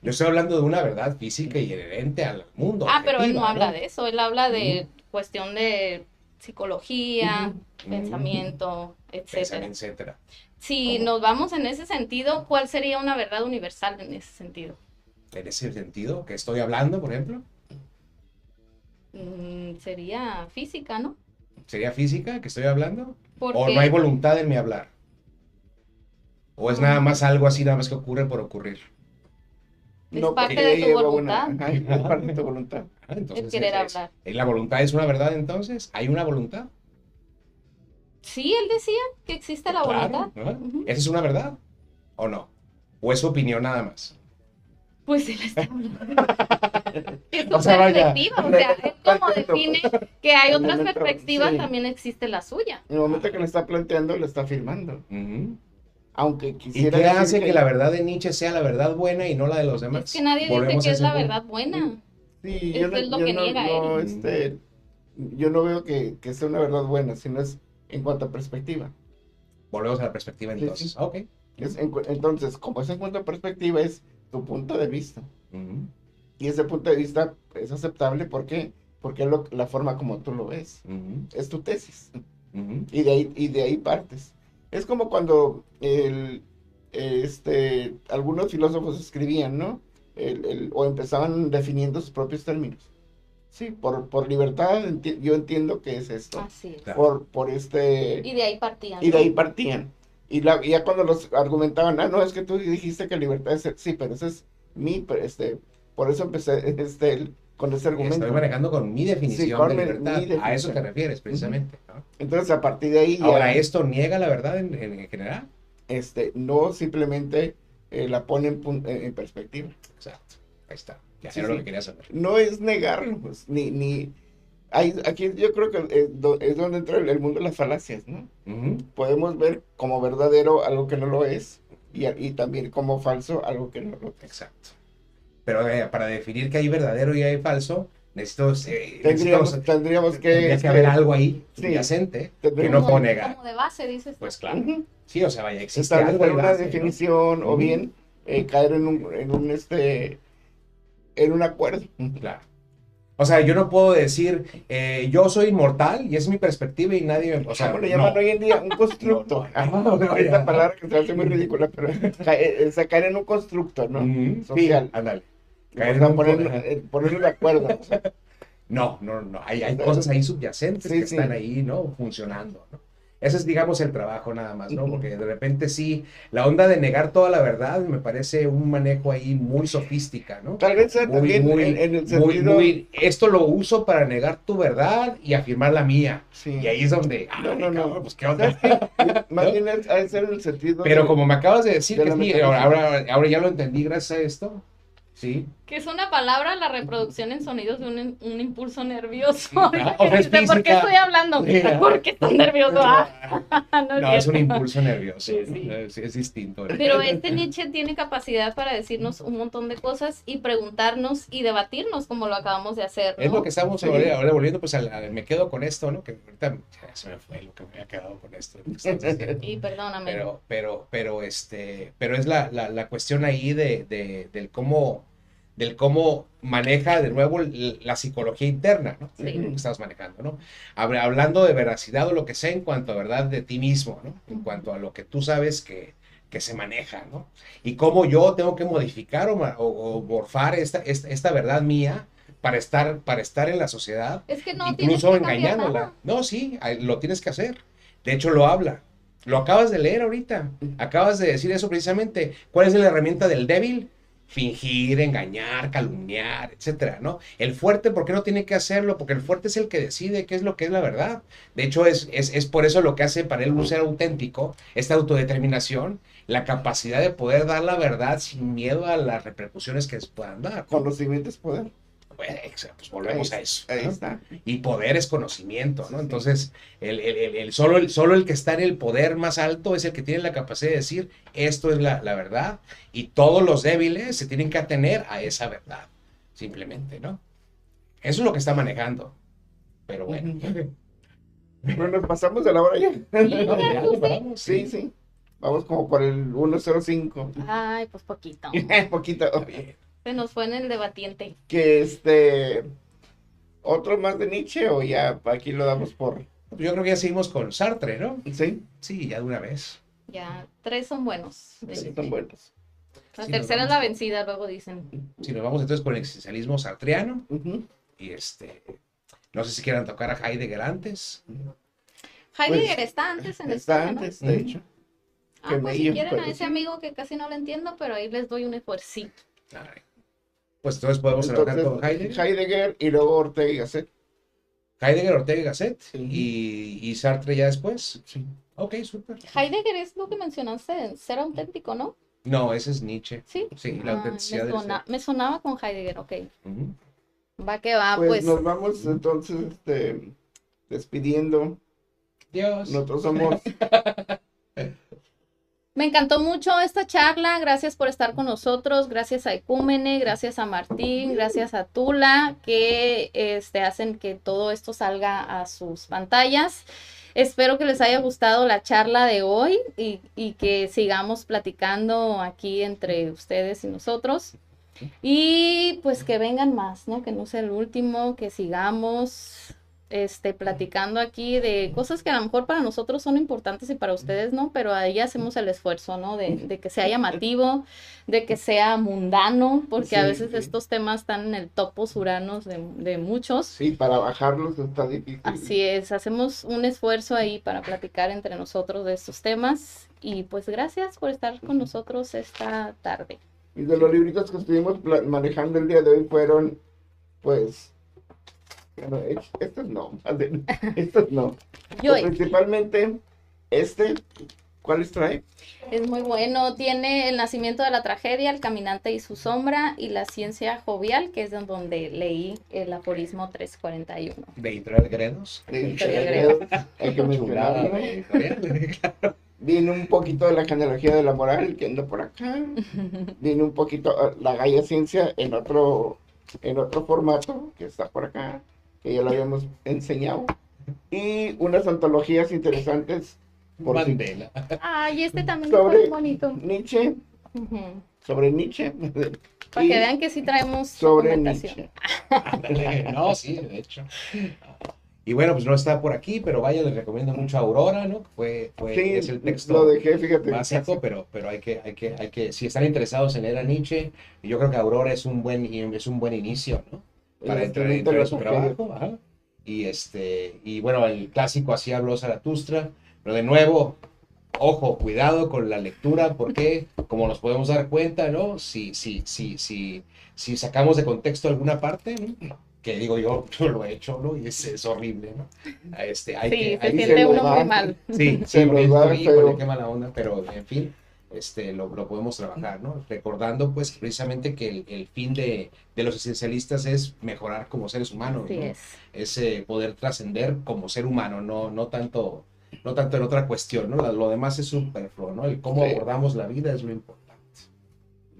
Yo estoy hablando de una verdad física y inherente al mundo. pero él no objetiva, habla de eso, él habla de cuestión de psicología, pensamiento, etcétera. etcétera. Si nos vamos en ese sentido, ¿cuál sería una verdad universal en ese sentido? En ese sentido, que estoy hablando, por ejemplo, Sería física, ¿no? ¿sería física que estoy hablando? Porque ¿O no hay voluntad en mi hablar? ¿O es nada más algo así, nada más que ocurre por ocurrir? Es No, parte porque de tu lleva voluntad. ajá, es parte de tu voluntad. Entonces, el querer hablar. ¿la voluntad es una verdad entonces? ¿Hay una voluntad? Sí, él decía que existe la Claro, voluntad. ¿no? ¿Esa es una verdad? ¿O no? ¿O es su opinión nada más? Pues él está hablando. Es O su sea, vaya. perspectiva, o sea, él como define que hay El otras momento, perspectivas, sí. también existe la suya. En el momento que le está planteando, le está afirmando. Aunque ¿Y quisiera qué decir hace que la verdad de Nietzsche sea la verdad buena y no la de los demás? Es que nadie dice Volvemos que a es ese la punto. verdad buena. Sí, Es lo que niega él. yo no veo que sea una verdad buena, sino es en cuanto a perspectiva. Volvemos a la perspectiva Sí, entonces. sí. Ok. Entonces, como es en cuanto a perspectiva, es tu punto de vista. Ujú, Y ese punto de vista es aceptable, ¿por qué? Porque es la forma como tú lo ves. ujú, Es tu tesis. ujú. Y de ahí partes. Es como cuando algunos filósofos escribían, ¿no? O empezaban definiendo sus propios términos. Sí, por libertad yo entiendo que es esto. Así es. Claro. Y de ahí partían. Y de ahí partían. Y ya cuando los argumentaban, no, es que tú dijiste que libertad es... Sí, pero ese es por eso empecé con ese argumento. Estoy manejando con mi definición con de mi libertad. definición. A eso te refieres, precisamente, ¿no? Entonces, a partir de ahí Ahora, ya, ¿esto niega la verdad en general? no simplemente la pone en perspectiva. Exacto. Ahí está. Ya Sí, era sí. lo que quería saber. No es negarlo, pues, aquí yo creo que es donde entra el mundo de las falacias, ¿no? Ujú. Podemos ver como verdadero algo que no lo es, y también como falso algo que no lo es. Exacto. Pero para definir que hay verdadero y hay falso, Tendríamos que... tendría que haber algo ahí sí, subyacente que tendríamos- no puedo negar. Como de base, dices tú. Pues claro. Ujú. Sí, o sea, vaya, existe algo Establecer ahí una base, ¿no? definición, o Ujú. bien caer en un acuerdo. Claro. O sea, yo no puedo decir, yo soy inmortal y es mi perspectiva y nadie me... O sea, ¿Cómo le llaman no. hoy en día? Un constructo. Esta palabra que se hace muy ridícula, pero caer en un constructo, ¿no? Ujú, Social. sí, ándale. O Caer sea, en un- ponernos de acuerdo. O sea, No. Hay cosas ahí subyacentes Sí, que sí. están ahí, ¿no? Funcionando, ¿no? Ese es, digamos, el trabajo nada más, ¿no? Ujú. Porque de repente sí, la onda de negar toda la verdad me parece un manejo ahí muy sofística, ¿no? Tal vez sea también en el sentido... esto lo uso para negar tu verdad y afirmar la mía. Sí. Y ahí es donde, No, ay, no, no. cabrón, pues qué onda. ¿Sabes qué? Más ¿No? bien ha de ser en el sentido Pero de- como me acabas de decir de que la sí, metafísica. ahora ya lo entendí gracias a esto, sí. Que es una palabra, la reproducción en sonidos de un impulso nervioso. O es Dice, ¿por qué física. estoy hablando? Sí, ¿Por qué estás nervioso? No, es un cierto. impulso nervioso, Sí, sí. es distinto. ¿no? Pero Nietzsche tiene capacidad para decirnos un montón de cosas y preguntarnos y debatirnos como lo acabamos de hacer, ¿no? Es lo que estamos Sí. ahora volviendo, pues me quedo con esto, ¿no? Que ahorita ya se me fue lo que me había quedado con esto. Lo que estabas diciendo. Y perdóname. Pero es la cuestión ahí del cómo maneja de nuevo la psicología interna, ¿no? Sí. Lo que estás manejando, ¿no? Hablando de veracidad o lo que sea en cuanto a verdad de ti mismo, ¿no? En cuanto a lo que tú sabes que se maneja, ¿no? Y cómo yo tengo que modificar o morfar esta verdad mía para estar en la sociedad, Es que no incluso tienes que cambiar engañándola. nada. No, sí, lo tienes que hacer. De hecho, lo habla. Lo acabas de leer ahorita. Acabas de decir eso precisamente. ¿Cuál es la herramienta del débil? Fingir, engañar, calumniar, etcétera, ¿no? El fuerte, ¿por qué no tiene que hacerlo? Porque el fuerte es el que decide qué es lo que es la verdad. De hecho, es por eso lo que hace para él un ser auténtico, esta autodeterminación, la capacidad de poder dar la verdad sin miedo a las repercusiones que se puedan dar. Conocimiento es poder. Pues volvemos a eso. Ahí ¿no? está. Y poder es conocimiento, ¿no? Sí. Entonces, solo el que está en el poder más alto es el que tiene la capacidad de decir, esto es la verdad, y todos los débiles se tienen que atener a esa verdad, simplemente, ¿no? Eso es lo que está manejando. Pero bueno. Bueno, nos pasamos de la hora ya. No, ya nos vamos, Sí, sí. Vamos como por el 1:05. Ay, pues poquito. Poquito. Está bien. Se nos fue en el debatiente. Que otro más de Nietzsche, o ya aquí lo damos por... Yo creo que ya seguimos con Sartre, ¿no? Sí, Sí, ya de una vez. Ya, 3 son buenos. sí, son buenos. La Sí, nos tercera es vamos. la vencida, luego dicen. Si nos vamos entonces con el existencialismo sartreano, Ujú. y no sé si quieran tocar a Heidegger antes. Heidegger está antes en la Está historia, ¿no? antes, de hecho. Ah, que pues me si yo, quieren pero a ese sí. amigo que casi no lo entiendo, pero ahí les doy un esfuercito. Ay. Pues entonces podemos trabajar Entonces, con Heidegger. Heidegger y luego Ortega y Gasset. Heidegger, Ortega y Gasset. Sí. Y Sartre ya después. Sí. Ok, súper. Heidegger es lo que mencionaste de ser auténtico, ¿no? No, ese es Nietzsche. Sí. Sí, la Ah, autenticidad del ser. me sonaba con Heidegger, ok. Ujú. Va que va, Pues pues. nos vamos entonces despidiendo. Dios. Nosotros somos... Me encantó mucho esta charla, gracias por estar con nosotros, gracias a Ecúmene, gracias a Martín, gracias a Tula, que hacen que todo esto salga a sus pantallas. Espero que les haya gustado la charla de hoy y que sigamos platicando aquí entre ustedes y nosotros. Y pues que vengan más, ¿no? Que no sea el último, que sigamos platicando aquí de cosas que a lo mejor para nosotros son importantes y para ustedes no, pero ahí hacemos el esfuerzo, ¿no? De que sea llamativo, de que sea mundano, porque a Sí, veces sí. estos temas están en el topos uranos de muchos. Sí, para bajarlos está difícil. Así es, hacemos un esfuerzo ahí para platicar entre nosotros de estos temas y pues gracias por estar con nosotros esta tarde. Y de los libritos que estuvimos manejando el día de hoy fueron pues, bueno, estos no, estos no. Yo, Pero principalmente, ¿cuáles trae? es muy bueno. Tiene El nacimiento de la tragedia, El caminante y su sombra y La ciencia jovial, que es en donde leí el aforismo 341. De Editorial Gredos. Hay que Chulada mencionarlo. de editorial. Viene un poquito de la genealogía de la moral, que anda por acá. Viene un poquito la Gaia Ciencia en otro formato, que está por acá, que ya lo habíamos enseñado. Y unas antologías interesantes por si- Mandela. Ay, este también Sobre- está muy bonito. Nietzsche, Ujú. sobre Nietzsche. Para y que vean que sí traemos sobre documentación. Nietzsche. Ándale. No, sí, de hecho. Y bueno, pues no está por aquí, pero vaya, les recomiendo mucho a Aurora, ¿no? Sí, Es el texto lo dejé, fíjate. básico, pero si están interesados en leer a Nietzsche, yo creo que Aurora es un buen inicio, ¿no? Para entrar en su trabajo, ajá. Y bueno, el clásico Así habló Zaratustra, pero de nuevo, ojo, cuidado con la lectura, porque como nos podemos dar cuenta, ¿no? Si sacamos de contexto alguna parte, ¿no? Que digo yo lo he hecho, ¿no? Y es horrible, ¿no? Hay Sí, que, se hay que- siente uno va. muy mal. Sí, Se porque nos va dices, híjole, feo. qué mala onda, pero en fin, lo podemos trabajar, ¿no? Recordando, pues, precisamente que el fin de los esencialistas es mejorar como seres humanos, Así ¿no? es. Es poder trascender como ser humano, no tanto en otra cuestión, ¿no? Lo demás es superfluo, ¿no? El cómo Sí. abordamos la vida es lo importante.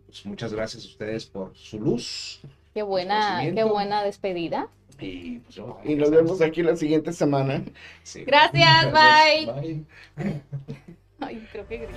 Pues muchas gracias a ustedes por su luz Qué conocimiento. buena despedida. y pues yo, Y nos vemos aquí la siguiente semana. Sí. Gracias, Bye. Ay, creo que grité.